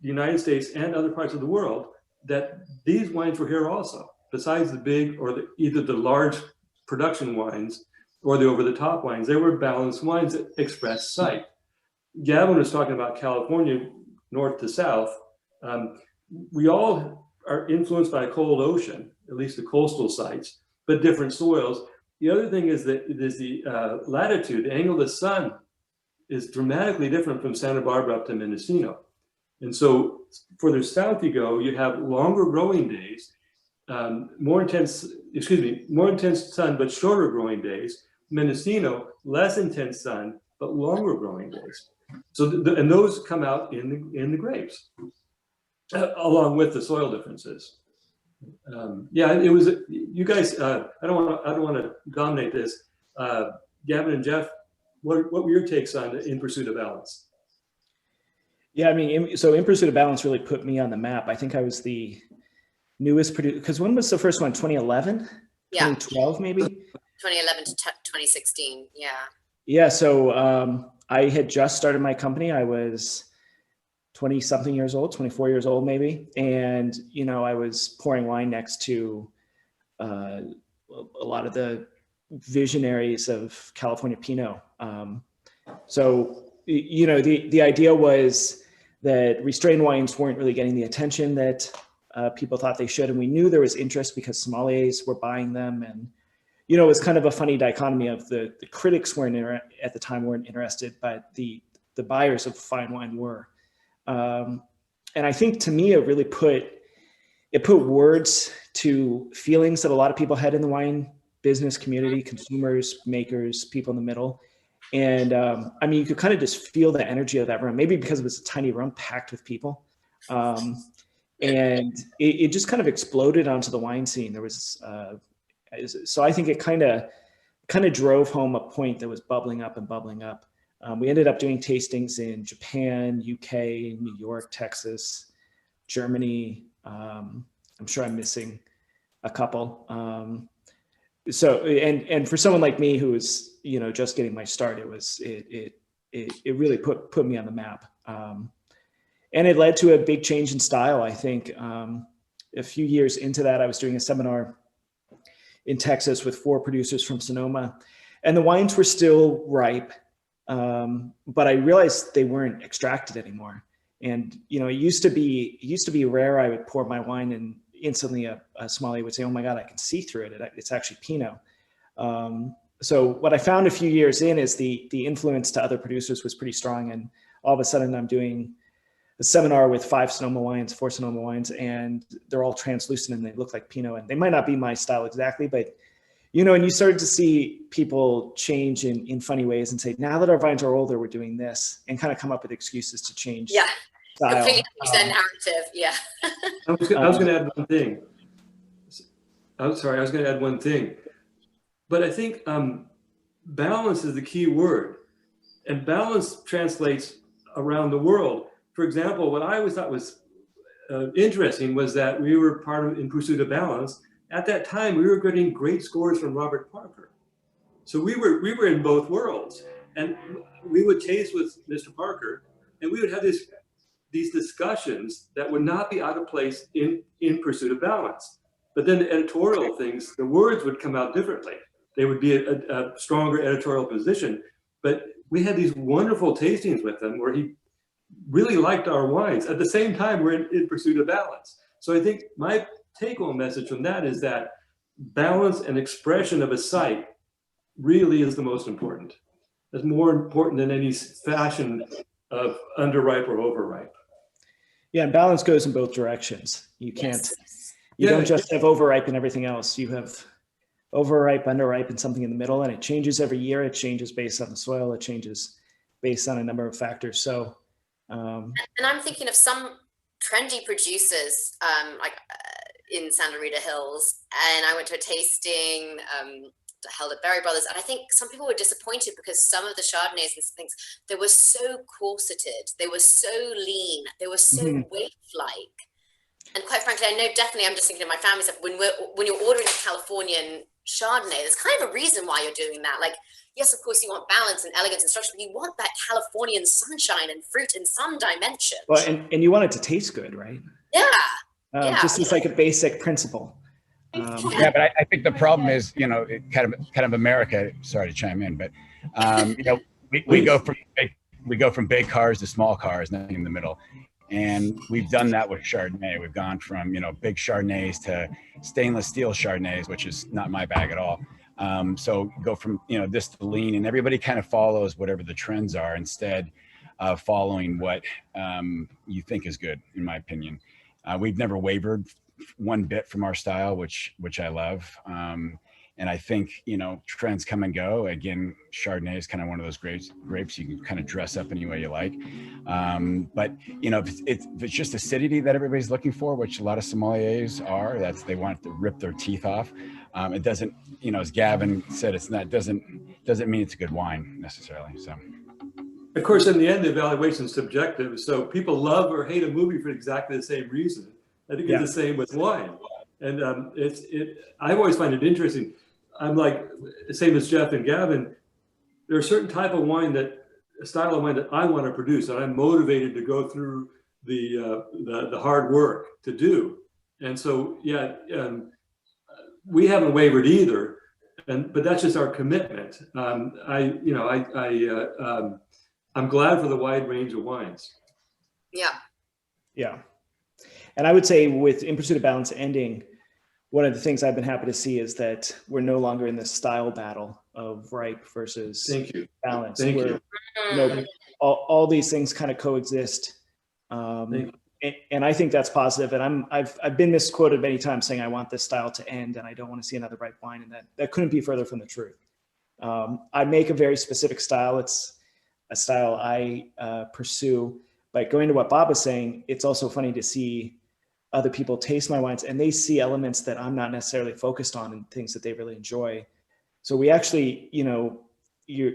the United States and other parts of the world that these wines were here also, besides the big or either the large production wines or the over-the-top wines, they were balanced wines that express sight. Gavin was talking about California, north to south. We all are influenced by a cold ocean, at least the coastal sites, but different soils. The other thing is that there's the latitude, the angle of the sun is dramatically different from Santa Barbara up to Mendocino. And so further south you go, you have longer growing days, more intense sun, but shorter growing days. Mendocino, less intense sun, but longer growing days. So, and those come out in the grapes, along with the soil differences. Yeah, it was. You guys, I don't want to dominate this. Gavin and Jeff, what were your takes on In Pursuit of Balance? Yeah, I mean, so In Pursuit of Balance really put me on the map. I think I was the newest producer, because when was the first one? 2011? Yeah. 2012 maybe? 2011 to 2016, yeah. Yeah, so I had just started my company. I was 20-something years old, 24 years old maybe. And, you know, I was pouring wine next to a lot of the visionaries of California Pinot. So, you know, the idea was that restrained wines weren't really getting the attention that people thought they should. And we knew there was interest because sommeliers were buying them. And, you know, it was kind of a funny dichotomy of the critics at the time weren't interested, but the buyers of fine wine were. And I think to me, it really put words to feelings that a lot of people had in the wine business community, consumers, makers, people in the middle. And I mean, you could kind of just feel the energy of that room, maybe because it was a tiny room packed with people. And it just kind of exploded onto the wine scene. There was, so I think it kind of drove home a point that was bubbling up and bubbling up. We ended up doing tastings in Japan, UK, New York, Texas, Germany. I'm sure I'm missing a couple. So, and for someone like me who was, you know, just getting my start, it really put me on the map. And it led to a big change in style. I think a few years into that, I was doing a seminar in Texas with 4 producers from Sonoma, and the wines were still ripe. But I realized they weren't extracted anymore. And, you know, it used to be rare. I would pour my wine and instantly a sommelier would say, "Oh my God, I can see through it. It's actually Pinot." so what I found a few years in is the influence to other producers was pretty strong. And all of a sudden I'm doing a seminar with 4 Sonoma wines, and they're all translucent and they look like Pinot, and they might not be my style exactly, but and you started to see people change in funny ways and say, now that our vines are older, we're doing this, and kind of come up with excuses to change style. Completely change that narrative. Yeah. I was going to add one thing. I'm sorry, I was going to add one thing. But I think balance is the key word. And balance translates around the world. For example, what I always thought was interesting was that we were part of In Pursuit of Balance. At that time, we were getting great scores from Robert Parker. So we were in both worlds. And we would taste with Mr. Parker, and we would have these discussions that would not be out of place in Pursuit of Balance. But then the editorial things, the words would come out differently. They would be a stronger editorial position. But we had these wonderful tastings with him where he really liked our wines. At the same time, we're in Pursuit of Balance. So I think my take-home message from that is that balance and expression of a site really is the most important. It's more important than any fashion of underripe or overripe. Yeah, and balance goes in both directions. You can't, you don't just have overripe and everything else. You have overripe, underripe, and something in the middle, and it changes every year. It changes based on the soil. It changes based on a number of factors. So, and I'm thinking of some trendy producers, in Santa Rita Hills, and I went to a tasting held at Berry Brothers, and I think some people were disappointed because some of the Chardonnays and things, they were so corseted, they were so lean, they were so waif-like. And quite frankly, I know definitely, I'm just thinking of my family stuff, when you're ordering a Californian Chardonnay, there's kind of a reason why you're doing that. Like, yes, of course, you want balance and elegance and structure, but you want that Californian sunshine and fruit in some dimension. Well, and you want it to taste good, right? Yeah. Just as like a basic principle. Yeah, but I think the problem is, kind of America. Sorry to chime in, but we go from big cars to small cars, nothing in the middle, and we've done that with Chardonnay. We've gone from big Chardonnays to stainless steel Chardonnays, which is not my bag at all. So go from this to lean, and everybody kind of follows whatever the trends are instead of following what you think is good, in my opinion. We've never wavered one bit from our style, which I love. And I think, trends come and go. Again, Chardonnay is kind of one of those grapes you can kind of dress up any way you like. But, if it's just acidity that everybody's looking for, which a lot of sommeliers are, they want to rip their teeth off. It doesn't, as Gavin said, doesn't mean it's a good wine necessarily. So. Of course, in the end, the evaluation is subjective. So people love or hate a movie for exactly the same reason. I think it's the same with wine. And I always find it interesting. I'm like, same as Jeff and Gavin, there are certain type of wine a style of wine that I want to produce, and I'm motivated to go through the hard work to do. And so, we haven't wavered either. But that's just our commitment. I'm glad for the wide range of wines. Yeah. And I would say with In Pursuit of Balance ending, one of the things I've been happy to see is that we're no longer in this style battle of ripe versus balance. Thank you. All these things kind of coexist. And I think that's positive. And I've been misquoted many times saying I want this style to end and I don't want to see another ripe wine, and that couldn't be further from the truth. I make a very specific style. It's a style I pursue. But going to what Bob was saying, it's also funny to see other people taste my wines and they see elements that I'm not necessarily focused on and things that they really enjoy. So we actually,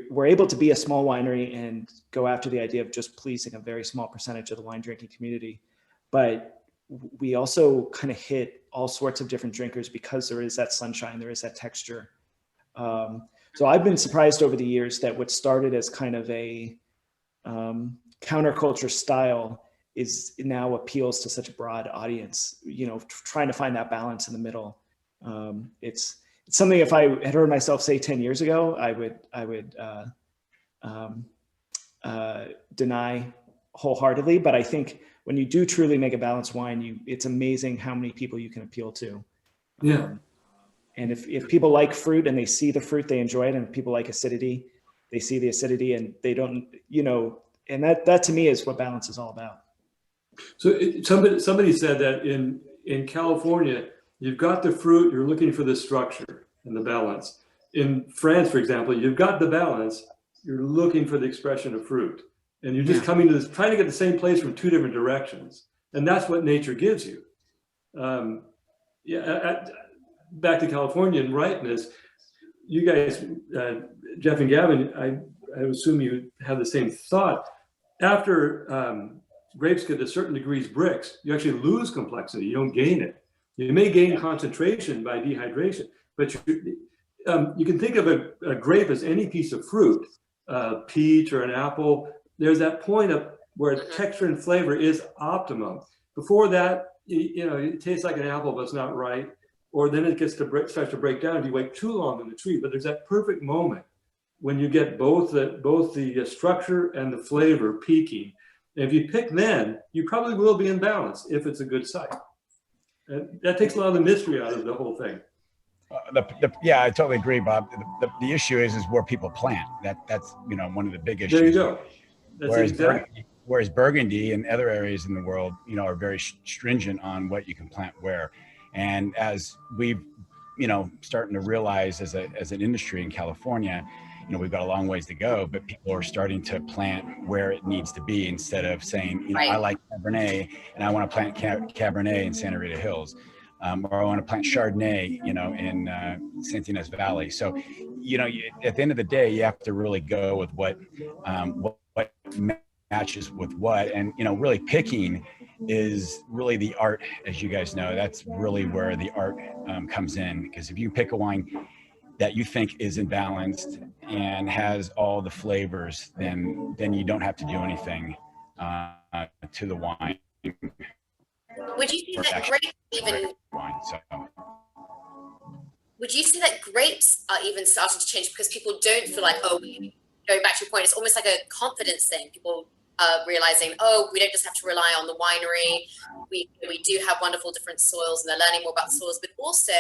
we're able to be a small winery and go after the idea of just pleasing a very small percentage of the wine drinking community. But we also kind of hit all sorts of different drinkers because there is that sunshine, there is that texture. So I've been surprised over the years that what started as kind of a counterculture style is now appeals to such a broad audience, trying to find that balance in the middle. It's something if I had heard myself say 10 years ago, I would deny wholeheartedly. But I think when you do truly make a balanced wine, it's amazing how many people you can appeal to. Yeah. And if people like fruit and they see the fruit, they enjoy it. And if people like acidity, they see the acidity and they don't, and that to me is what balance is all about. So somebody said that in California, you've got the fruit, you're looking for the structure and the balance. In France, for example, you've got the balance, you're looking for the expression of fruit. And you're just coming to this, trying to get the same place from two different directions. And that's what nature gives you. Back to California and ripeness, you guys, Jeff and Gavin, I assume you have the same thought. After grapes get to certain degrees Brix, you actually lose complexity, you don't gain it. You may gain concentration by dehydration, but you can think of a grape as any piece of fruit, peach or an apple. There's that point of where texture and flavor is optimum. Before that, it tastes like an apple, but it's not right. Or then it starts to break down if you wait too long on the tree. But there's that perfect moment when you get both the structure and the flavor peaking. And if you pick then, you probably will be in balance if it's a good site. And that takes a lot of the mystery out of the whole thing. Yeah, I totally agree, Bob. The issue is where people plant. That's one of the big issues. There you go. That's whereas Burgundy and other areas in the world, are very stringent on what you can plant where. And as we've, starting to realize as an industry in California, we've got a long ways to go, but people are starting to plant where it needs to be instead of saying, I like Cabernet and I want to plant Cabernet in Santa Rita Hills. Or I want to plant Chardonnay, in Santa Ynez Valley. So, at the end of the day, you have to really go with what matches with what, and really picking is really the art, as you guys know. That's really where the art comes in, because if you pick a wine that you think is imbalanced and has all the flavors, then you don't have to do anything to the wine. Would you say that grapes even? Would you say that grapes are even starting to change because people don't feel like, going back to your point, it's almost like a confidence thing. People are realizing, we don't just have to rely on the winery. We do have wonderful different soils, and they're learning more about soils, but also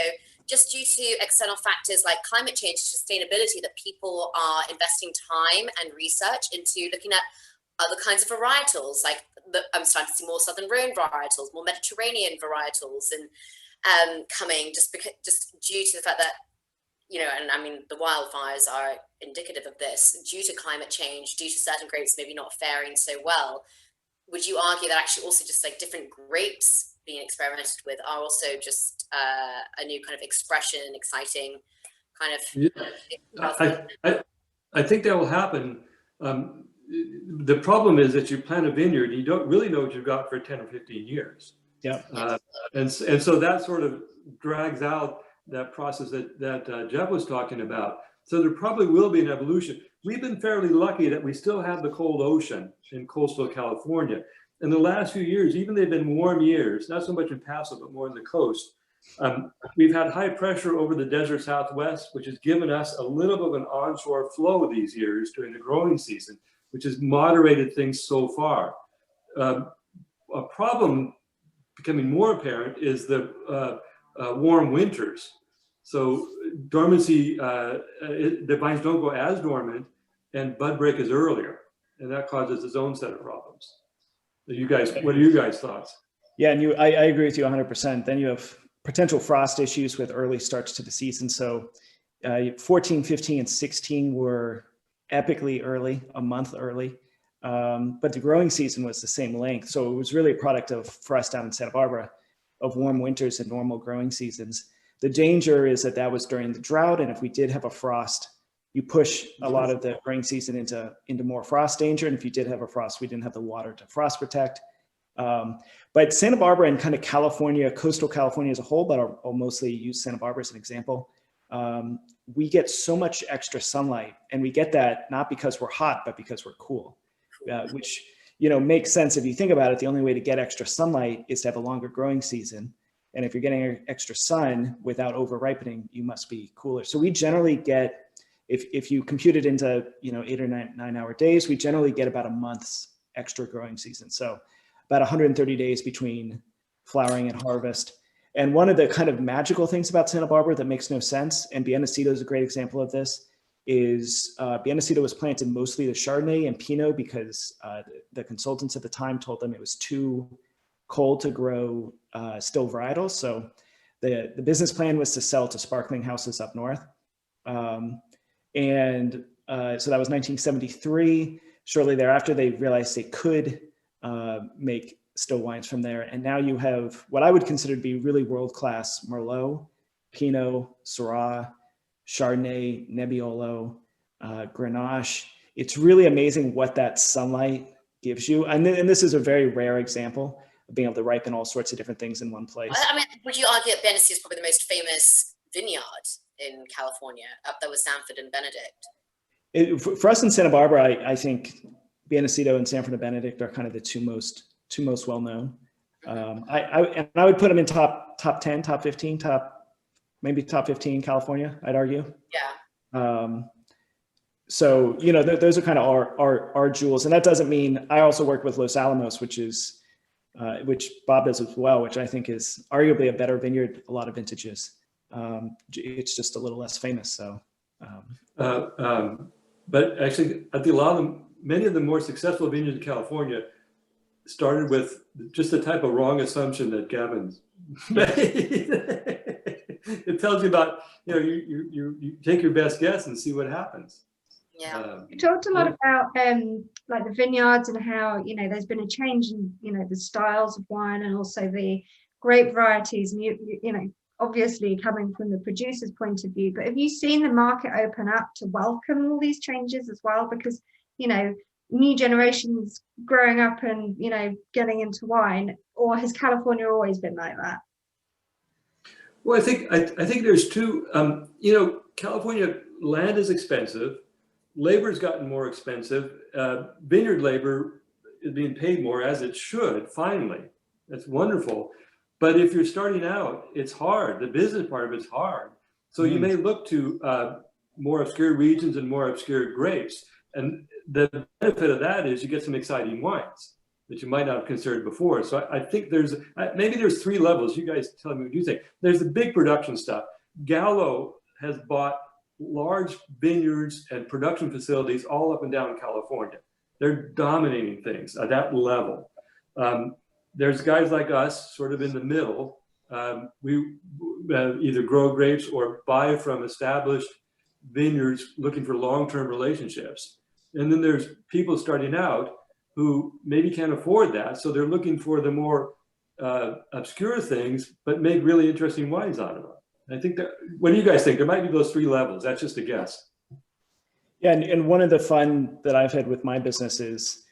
just due to external factors like climate change, sustainability, that people are investing time and research into looking at other kinds of varietals. Like I'm starting to see more Southern Rhone varietals, more Mediterranean varietals, and coming just due to the fact that, and I mean, the wildfires are indicative of this, due to climate change, due to certain grapes maybe not faring so well. Would you argue that actually also just like different grapes being experimented with are also just a new kind of expression, exciting kind of? I think that will happen. The problem is that you plant a vineyard and you don't really know what you've got for 10 or 15 years. Yeah. And so that sort of drags out that process that Jeff was talking about. So there probably will be an evolution. We've been fairly lucky that we still have the cold ocean in coastal California. In the last few years, even they've been warm years, not so much in Paso, but more in the coast. We've had high pressure over the desert Southwest, which has given us a little bit of an onshore flow these years during the growing season, which has moderated things so far. A problem becoming more apparent is the warm winters. So dormancy, the vines don't go as dormant, and bud break is earlier, and that causes its own set of problems. You guys, what are you guys' thoughts? Yeah, and I agree with you 100%. Then you have potential frost issues with early starts to the season. So 14, 15, and 16 were epically early, a month early. But the growing season was the same length. So it was really a product of, for us down in Santa Barbara, of warm winters and normal growing seasons. The danger is that was during the drought. And if we did have a frost, you push a lot of the growing season into more frost danger. And if you did have a frost, we didn't have the water to frost protect. But Santa Barbara and kind of California, coastal California as a whole, but I'll mostly use Santa Barbara as an example. We get so much extra sunlight, and we get that not because we're hot, but because we're cool, which, makes sense. If you think about it, the only way to get extra sunlight is to have a longer growing season. And if you're getting extra sun without over ripening, you must be cooler. So we generally get, if you compute it into, 8 or 9 hour days, we generally get about a month's extra growing season. So about 130 days between flowering and harvest. And one of the kind of magical things about Santa Barbara that makes no sense, and Biennacido is a great example of this, is Biennacido was planted mostly to Chardonnay and Pinot because the consultants at the time told them it was too cold to grow still varietals. So the business plan was to sell to sparkling houses up north. So that was 1973. Shortly thereafter, they realized they could make still wines from there. And now you have what I would consider to be really world-class Merlot, Pinot, Syrah, Chardonnay, Nebbiolo, Grenache. It's really amazing what that sunlight gives you. And this is a very rare example of being able to ripen all sorts of different things in one place. I mean, would you argue that Benicia is probably the most famous vineyard in California, up there with Sanford and Benedict? For us in Santa Barbara, I think Biennacido and Sanford and Benedict are kind of the two most well-known. I would put them in top 10, top 15, maybe top 15 California, I'd argue. Yeah. So, you know, those are kind of our jewels. And that doesn't mean I also work with Los Alamos, which Bob does as well, which I think is arguably a better vineyard, a lot of vintages. It's just a little less famous. So, but actually, I think many of the more successful vineyards in California started with just the type of wrong assumption that Gavin's made. It tells you about, you know, you take your best guess and see what happens. Yeah. You talked a lot about like the vineyards and how, you know, there's been a change in, you know, the styles of wine and also the grape varieties, and you know, obviously coming from the producer's point of view, but have you seen the market open up to welcome all these changes as well? Because, you know, new generations growing up and, you know, getting into wine, or has California always been like that? Well, I think there's two. You know, California land is expensive, labor's gotten more expensive. Vineyard labor is being paid more, as it should. Finally, that's wonderful. But if you're starting out, it's hard. The business part of it's hard. So you may look to more obscure regions and more obscure grapes. And the benefit of that is you get some exciting wines that you might not have considered before. So I think maybe there's three levels. You guys tell me what you think. There's the big production stuff. Gallo has bought large vineyards and production facilities all up and down California. They're dominating things at that level. There's guys like us sort of in the middle. We either grow grapes or buy from established vineyards looking for long-term relationships. And then there's people starting out who maybe can't afford that. So they're looking for the more obscure things, but make really interesting wines out of them. I think what do you guys think? There might be those three levels. That's just a guess. Yeah, and one of the fun that I've had with my business is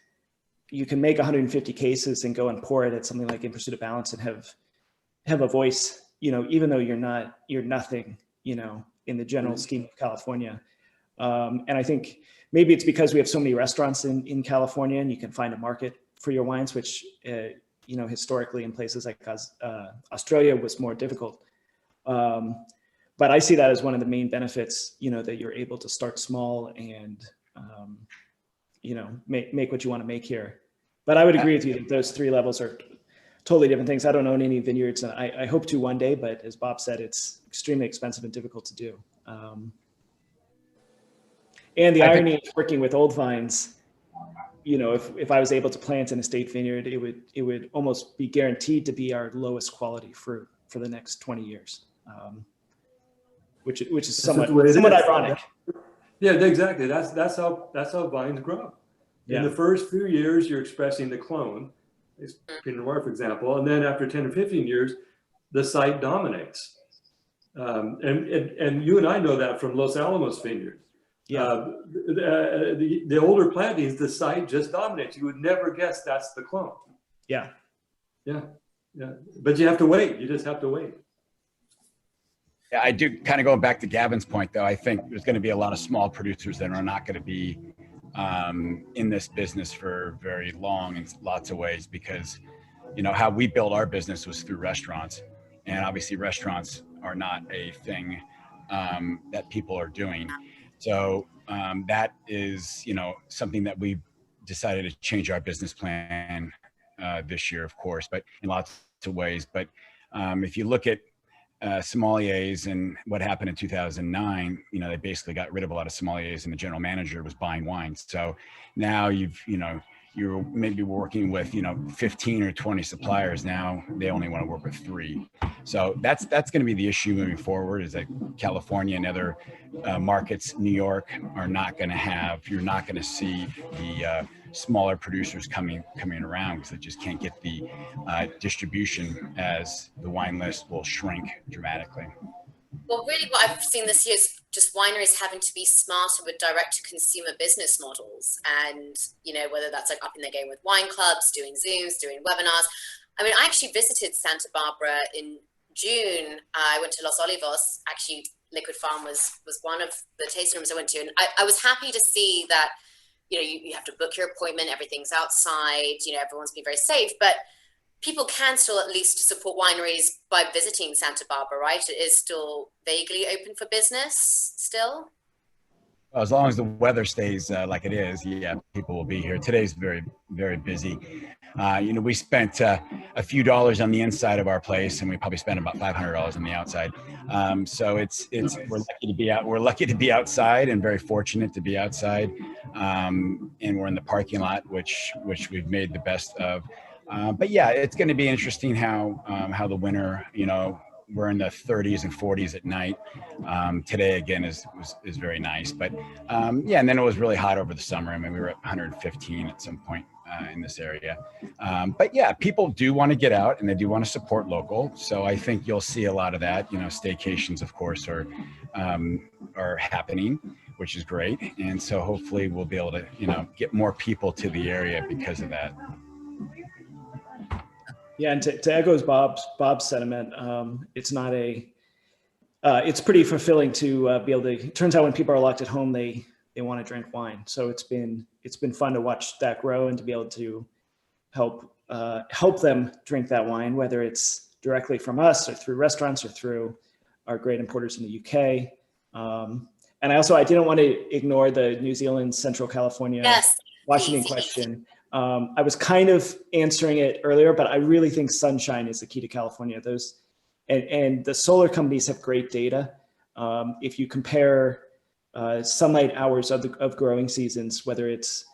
you can make 150 cases and go and pour it at something like In Pursuit of Balance and have a voice, you know, even though you're nothing, you know, in the general scheme of California. And I think maybe it's because we have so many restaurants in California and you can find a market for your wines, which, you know, historically in places like Australia was more difficult. But I see that as one of the main benefits, you know, that you're able to start small and, you know, make what you want to make here. But I would agree with you that those three levels are totally different things. I don't own any vineyards, and I hope to one day, but as Bob said, it's extremely expensive and difficult to do. And the irony of working with old vines, you know, if I was able to plant an estate vineyard, it would almost be guaranteed to be our lowest quality fruit for the next 20 years, which is somewhat ironic. Yeah, exactly. That's how vines grow. Yeah. In the first few years, you're expressing the clone, Pinot Noir, for example, and then after 10 or 15 years, the site dominates. And you and I know that from Los Alamos vineyard. Yeah. The older plantings, the site just dominates. You would never guess that's the clone. Yeah. Yeah. Yeah. But you have to wait. You just have to wait. Yeah, I do kind of going back to Gavin's point, though. I think there's going to be a lot of small producers that are not going to be in this business for very long in lots of ways, because, you know, how we built our business was through restaurants, and obviously restaurants are not a thing that people are doing. So that is, you know, something that we decided to change our business plan this year, of course, but in lots of ways. But If you look at sommeliers and what happened in 2009, they basically got rid of a lot of sommeliers and the general manager was buying wines. So now you're maybe working with 15 or 20 suppliers. Now they only want to work with 3. So that's going to be the issue moving forward, is that California and other markets, New York, are not going to have, you're not going to see the smaller producers coming around, because they just can't get the distribution, as the wine list will shrink dramatically. Well, really what I've seen this year is just wineries having to be smarter with direct-to-consumer business models. And, whether that's like upping their game with wine clubs, doing Zooms, doing webinars. I mean, I actually visited Santa Barbara in June. I went to Los Olivos. Actually, Liquid Farm was one of the tasting rooms I went to. And I was happy to see that, you have to book your appointment, everything's outside, everyone's been very safe. But people can still at least support wineries by visiting Santa Barbara, right? It is still vaguely open for business still. Well, as long as the weather stays like it is, yeah, people will be here. Today's very, very busy. We spent a few dollars on the inside of our place, and we probably spent about $500 on the outside. So it's we're lucky to be out. We're lucky to be outside, and very fortunate to be outside. And we're in the parking lot, which we've made the best of. But yeah, it's going to be interesting how the winter, we're in the 30s and 40s at night. Today again is very nice, but yeah, and then it was really hot over the summer. I mean, we were at 115 at some point in this area. But yeah, people do want to get out and they do want to support local. So I think you'll see a lot of that. Staycations, of course, are happening, which is great. And so hopefully we'll be able to, get more people to the area because of that. Yeah, and to echo Bob's sentiment, it's not it's pretty fulfilling to be able to. It turns out when people are locked at home, they want to drink wine. So it's been fun to watch that grow and to be able to help them drink that wine, whether it's directly from us or through restaurants or through our great importers in the UK. And I didn't want to ignore the New Zealand, Central California, yes, Washington question. I was kind of answering it earlier, but I really think sunshine is the key to California. And the solar companies have great data. If you compare sunlight hours of growing seasons, whether it's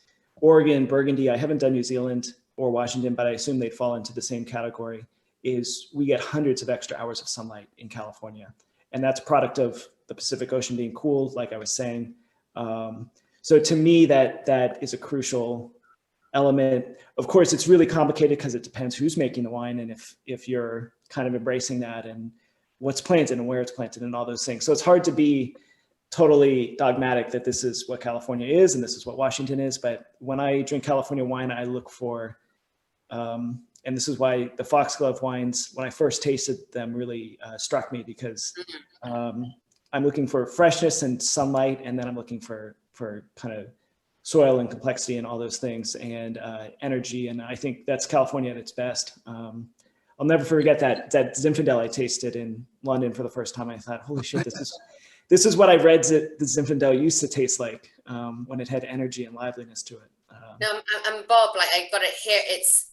Oregon, Burgundy, I haven't done New Zealand or Washington, but I assume they'd fall into the same category, is we get hundreds of extra hours of sunlight in California. And that's a product of the Pacific Ocean being cool, like I was saying. So to me, that is a crucial element. Of course, it's really complicated because it depends who's making the wine and if you're kind of embracing that and what's planted and where it's planted and all those things. So it's hard to be totally dogmatic that this is what California is and this is what Washington is. But when I drink California wine, I look for, and this is why the Foxglove wines, when I first tasted them, really struck me, because I'm looking for freshness and sunlight, and then I'm looking for kind of soil and complexity and all those things, and energy. And I think that's California at its best. I'll never forget that Zinfandel I tasted in London for the first time. I thought, holy shit, this is what I read that the Zinfandel used to taste like when it had energy and liveliness to it. No, I'm Bob, like I got it here. It's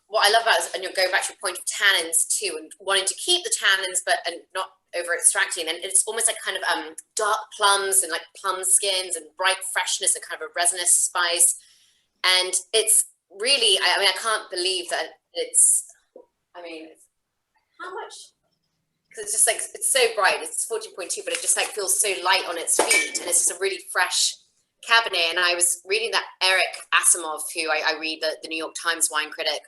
what I love about it is, and you're going back to your point of tannins too, and wanting to keep the tannins, and not over extracting. And it's almost like kind of dark plums and like plum skins and bright freshness and kind of a resinous spice. And it's really, I can't believe that it's, how much? Because it's just like, it's so bright. It's 14.2, but it just like feels so light on its feet. And it's just a really fresh Cabernet. And I was reading that Eric Asimov, who I read, the New York Times wine critic,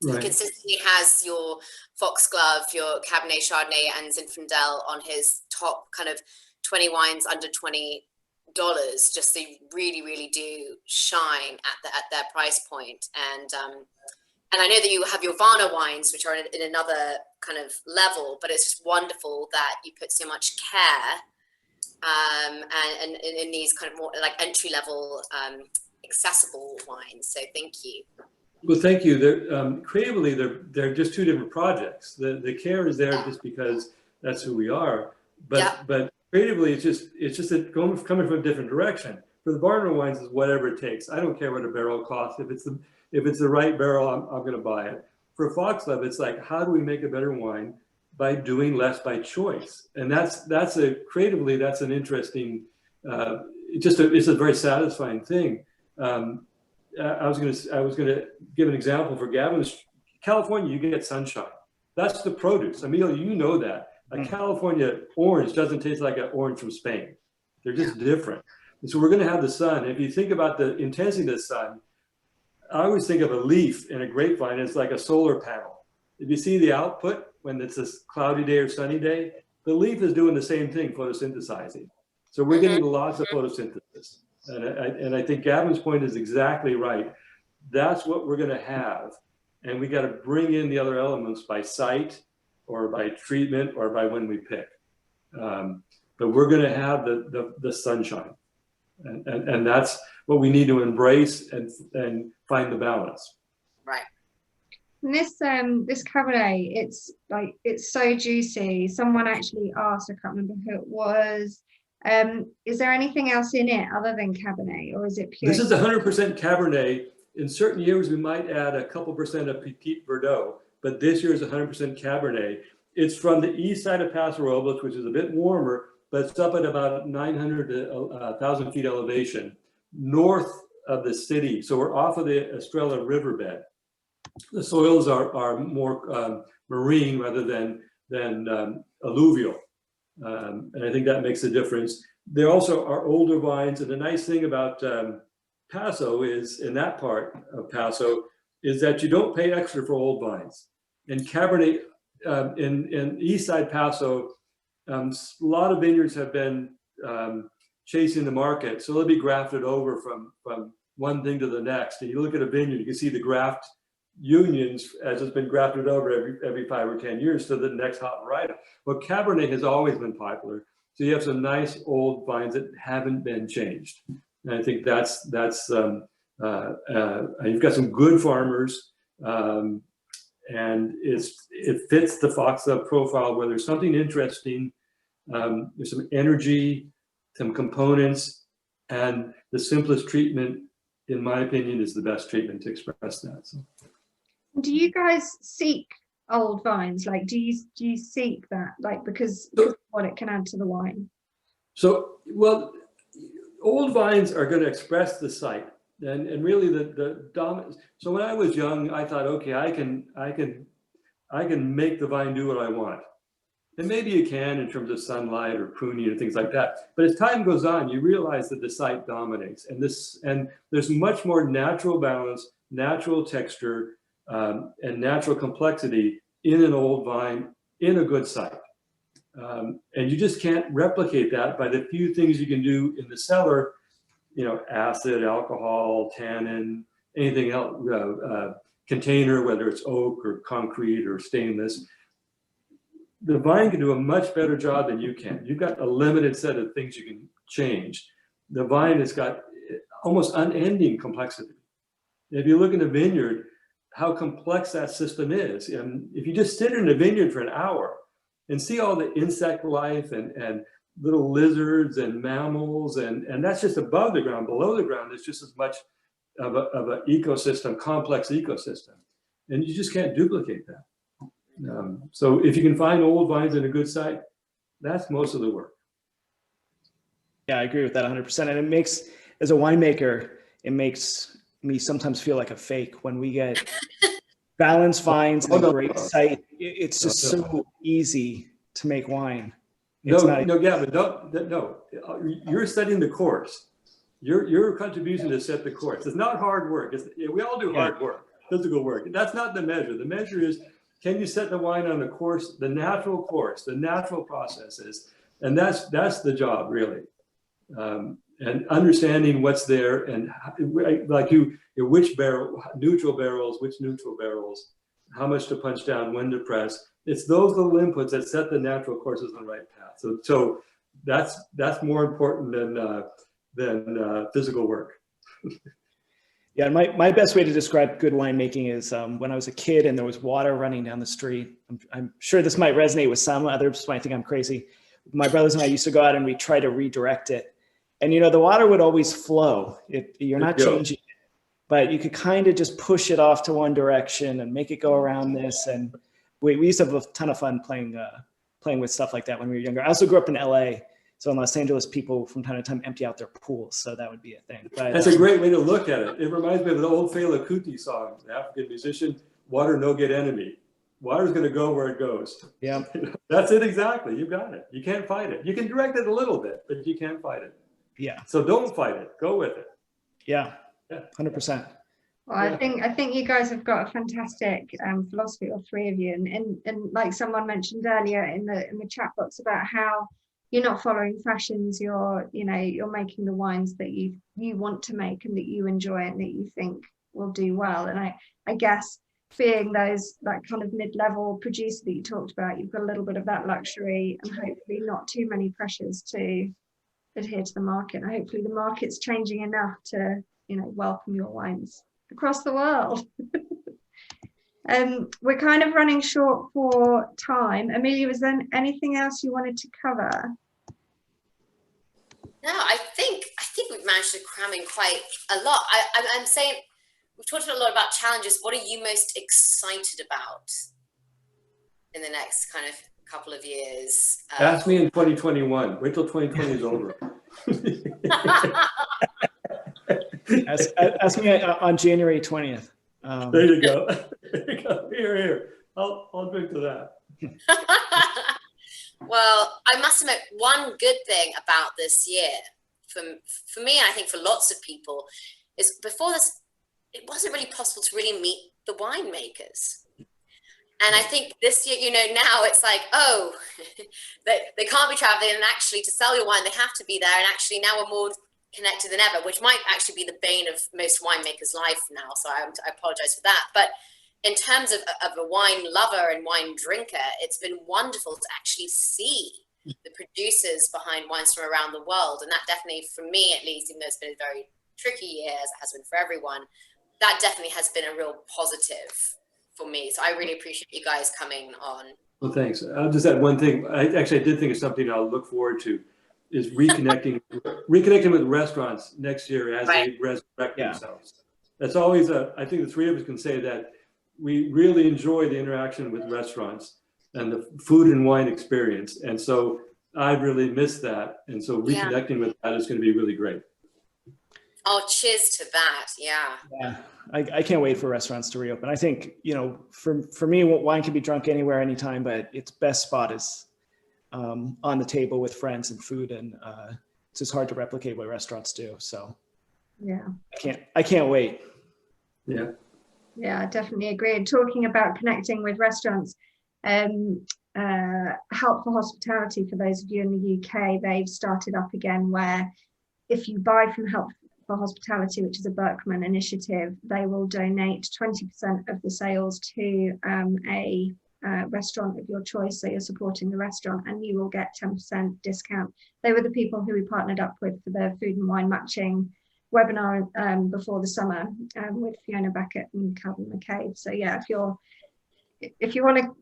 right, who consistently has your Foxglove, your Cabernet, Chardonnay, and Zinfandel on his top kind of 20 wines under $20. Just they really, really do shine at their price point. And I know that you have your Varner wines, which are in another kind of level, but it's just wonderful that you put so much care and in these kind of more like entry level, accessible wines. So thank you. Well, thank you. They're, creatively, they're just two different projects. The care is there just because that's who we are, but creatively, it's just coming from a different direction. For the Varner wines, is whatever it takes. I don't care what a barrel costs. If it's the right barrel, I'm going to buy it. for Foxglove, it's like, how do we make a better wine by doing less by choice? And creatively, that's an interesting, it's a very satisfying thing. I was gonna give an example for Gavin's. California, you get sunshine. That's the produce. Amelia, you know that. A California orange doesn't taste like an orange from Spain. They're just different. And so we're going to have the sun. If you think about the intensity of the sun, I always think of a leaf in a grapevine as like a solar panel. If you see the output when it's a cloudy day or sunny day, the leaf is doing the same thing, photosynthesizing. So we're getting lots of photosynthesis. And I think Gavin's point is exactly right. That's what we're going to have. And we got to bring in the other elements by sight or by treatment or by when we pick. But we're going to have the sunshine. And that's what we need to embrace and find the balance. Right. And this Cabernet, it's so juicy. Someone actually asked, I can't remember who it was, is there anything else in it other than Cabernet, or is it pure? This is 100% Cabernet. In certain years, we might add a couple percent of Petit Verdot, but this year is 100% Cabernet. It's from the east side of Paso Robles, which is a bit warmer, but it's up at about 900 to 1,000 feet elevation, north of the city. So we're off of the Estrella riverbed. The soils are more marine rather than alluvial. And I think that makes a difference. There also are older vines. And the nice thing about Paso is, in that part of Paso, is that you don't pay extra for old vines. And Cabernet in east side Paso, a lot of vineyards have been chasing the market. So they'll be grafted over from one thing to the next. And you look at a vineyard, you can see the graft unions as it's been grafted over every 5 or 10 years to the next hot variety. Well, Cabernet has always been popular. So you have some nice old vines that haven't been changed. And I think you've got some good farmers, and it fits the Foxglove profile where there's something interesting, there's some energy, some components, and the simplest treatment, in my opinion, is the best treatment to express that. So. Do you guys seek old vines? Like, do you seek that, like, because what it can add to the wine? So, well, old vines are going to express the site, and really the dominant. So when I was young, I thought, okay, I can make the vine do what I want, and maybe you can in terms of sunlight or pruning and things like that. But as time goes on, you realize that the site dominates, and there's much more natural balance, natural texture, and natural complexity in an old vine in a good site. And you just can't replicate that by the few things you can do in the cellar, acid, alcohol, tannin, anything else, container, whether it's oak or concrete or stainless. The vine can do a much better job than you can. You've got a limited set of things you can change. The vine has got almost unending complexity. If you look in a vineyard, how complex that system is. And if you just sit in a vineyard for an hour and see all the insect life and little lizards and mammals, and that's just above the ground. Below the ground, there's just as much of an ecosystem, complex ecosystem. And you just can't duplicate that. So if you can find old vines in a good site, that's most of the work. Yeah, I agree with that 100%. And it makes, as a winemaker, it makes me sometimes feel like a fake when we get balanced vines and a great site. It's just so easy to make wine. No, Gavin, no. You're setting the course. Your contribution is set the course. It's not hard work. We all do hard work, physical work. That's not the measure. The measure is, can you set the wine on the course, the natural processes, and that's the job really. And understanding what's there and like which barrel, neutral barrels, how much to punch down, when to press. It's those little inputs that set the natural courses on the right path. So that's more important than physical work. Yeah, my best way to describe good winemaking is when I was a kid and there was water running down the street. I'm sure this might resonate with some, others might think I'm crazy. My brothers and I used to go out and we try to redirect it. And the water would always flow. You're not changing it. but you could kind of just push it off to one direction and make it go around this. And we used to have a ton of fun playing with stuff like that when we were younger. I also grew up in LA. So in Los Angeles, people from time to time empty out their pools. So that would be a thing. But, that's a great way to look at it. It reminds me of the old Fela Kuti song, the African musician, "Water no get enemy." Water's going to go where it goes. Yeah. That's it exactly. You got it. You can't fight it. You can direct it a little bit, but you can't fight it. Yeah. So don't fight it. Go with it. Yeah. 100%. Well, I think you guys have got a fantastic philosophy, all three of you, and like someone mentioned earlier in the chat box about how you're not following fashions. You're making the wines that you want to make and that you enjoy and that you think will do well. And I guess being that kind of mid-level producer that you talked about, you've got a little bit of that luxury and hopefully not too many pressures to adhere to the market. And hopefully the market's changing enough to welcome your wines across the world. We're kind of running short for time. Amelia, was there anything else you wanted to cover? No, I think we've managed to cram in quite a lot. I'm saying we've talked a lot about challenges. What are you most excited about in the next kind of couple of years? Ask me in 2021. Wait till 2020 is over. Ask me on January 20th. There you go. There you go. Here. I'll drink to that. Well, I must admit, one good thing about this year, for me, and I think for lots of people, is before this, it wasn't really possible to really meet the winemakers. And I think this year, now it's like, oh, they can't be traveling, and actually to sell your wine, they have to be there. And actually now we're more connected than ever, which might actually be the bane of most winemakers' life now. So I apologize for that. But in terms of a wine lover and wine drinker, it's been wonderful to actually see the producers behind wines from around the world. And that definitely, for me at least, even though it's been a very tricky year, as it has been for everyone, that definitely has been a real positive for me. So I really appreciate you guys coming on. Well, thanks. I'll just add one thing. I did think of something I'll look forward to, is reconnecting with restaurants next year as they resurrect themselves. That's always I think the three of us can say that we really enjoy the interaction with restaurants and the food and wine experience. And so I really miss that. And so reconnecting with that is going to be really great. Oh, cheers to that. Yeah. I can't wait for restaurants to reopen. I think, for me, wine can be drunk anywhere, anytime, but its best spot is on the table with friends and food. And it's just hard to replicate what restaurants do. So yeah, I can't wait. Yeah. Yeah, I definitely agree. And talking about connecting with restaurants, Help for Hospitality, for those of you in the UK, they've started up again where if you buy from Help for Hospitality, which is a Berkman initiative, they will donate 20% of the sales to a restaurant of your choice. So you're supporting the restaurant and you will get 10% discount. They were the people who we partnered up with for the food and wine matching webinar before the summer with Fiona Beckett and Calvin McCabe. So yeah, if you want to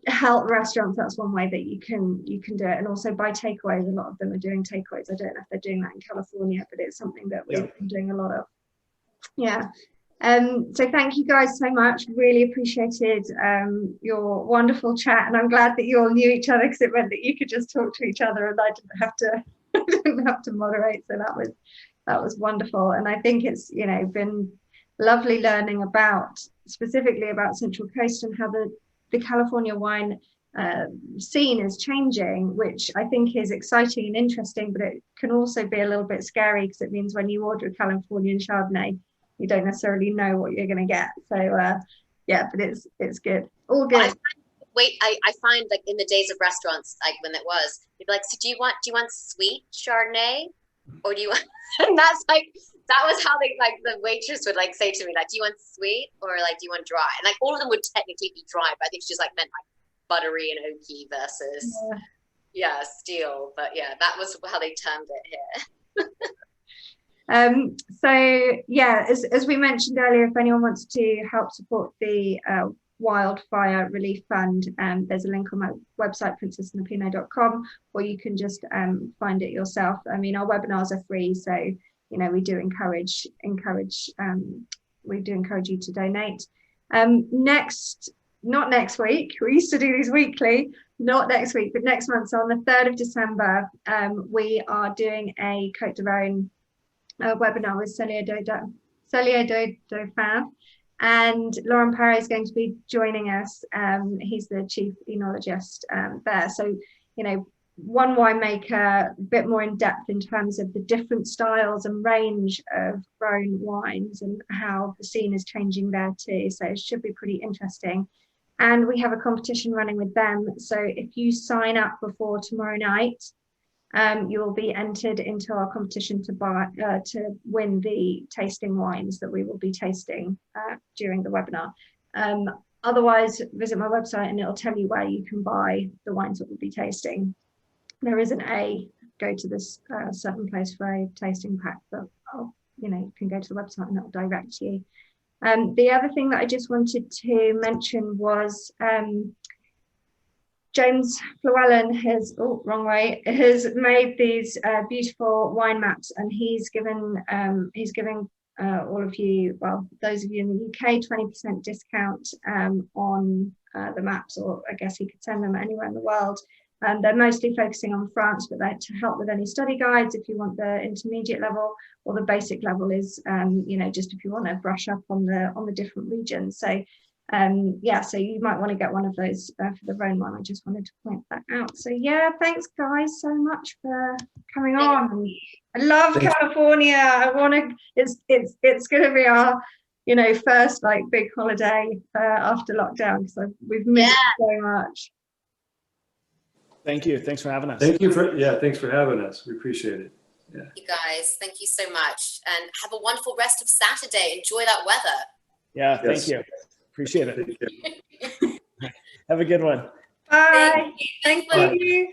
help restaurants, that's one way that you can do it. And also buy takeaways. A lot of them are doing takeaways. I don't know if they're doing that in California, but it's something that we've been doing a lot of. Yeah. So thank you guys so much. Really appreciated your wonderful chat, and I'm glad that you all knew each other, because it meant that you could just talk to each other and I didn't have to moderate. So that was wonderful. And I think it's been lovely learning specifically about Central Coast and how the California wine scene is changing, which I think is exciting and interesting, but it can also be a little bit scary, because it means when you order a Californian Chardonnay, you don't necessarily know what you're going to get. So yeah, but it's good, all good. I find like in the days of restaurants, like when it was, you'd be like, so do you want sweet Chardonnay, or do you want? And that's like, that was how they, like, the waitress would like say to me, like, do you want sweet or like do you want dry? And like all of them would technically be dry, but I think she just like meant like buttery and oaky versus steel. But yeah, that was how they termed it here. So yeah, as we mentioned earlier, if anyone wants to help support the Wildfire Relief Fund, there's a link on my website, princessandthepinot.com, or you can just find it yourself. I mean, our webinars are free, so we do encourage we do encourage you to donate. Not next week, we used to do these weekly, not next week, but next month, so on the 3rd of December, we are doing a Côte de Rhône webinar with Cellier Dauphin, and Laurent Paré is going to be joining us. He's the chief enologist there. So, you know, one winemaker, a bit more in depth in terms of the different styles and range of Rhône wines and how the scene is changing there too. So it should be pretty interesting. And we have a competition running with them. So if you sign up before tomorrow night, you will be entered into our competition to win the tasting wines that we will be tasting during the webinar. Otherwise, visit my website and it'll tell you where you can buy the wines that we'll be tasting. There isn't go to this certain place for a tasting pack, but you know, you can go to the website and it'll direct you. The other thing that I just wanted to mention was James Llewellyn has made these beautiful wine maps, and he's giving all of you, well, those of you in the UK, 20% discount on the maps, or I guess he could send them anywhere in the world. They're mostly focusing on France, but they're to help with any study guides if you want the intermediate level, or the basic level is, you know, just if you want to brush up on the different regions. So yeah, so you might want to get one of those for the Rhône one. I just wanted to point that out. So yeah, thanks guys so much for coming on. I love California. I want to. It's going to be our, you know, first like big holiday after lockdown, because we've missed it so much. Thank you. Thanks for having us. Thanks for having us. We appreciate it. Yeah. You guys, thank you so much, and have a wonderful rest of Saturday. Enjoy that weather. Yeah, thank you. Appreciate it. Have a good one. Bye. Thank you.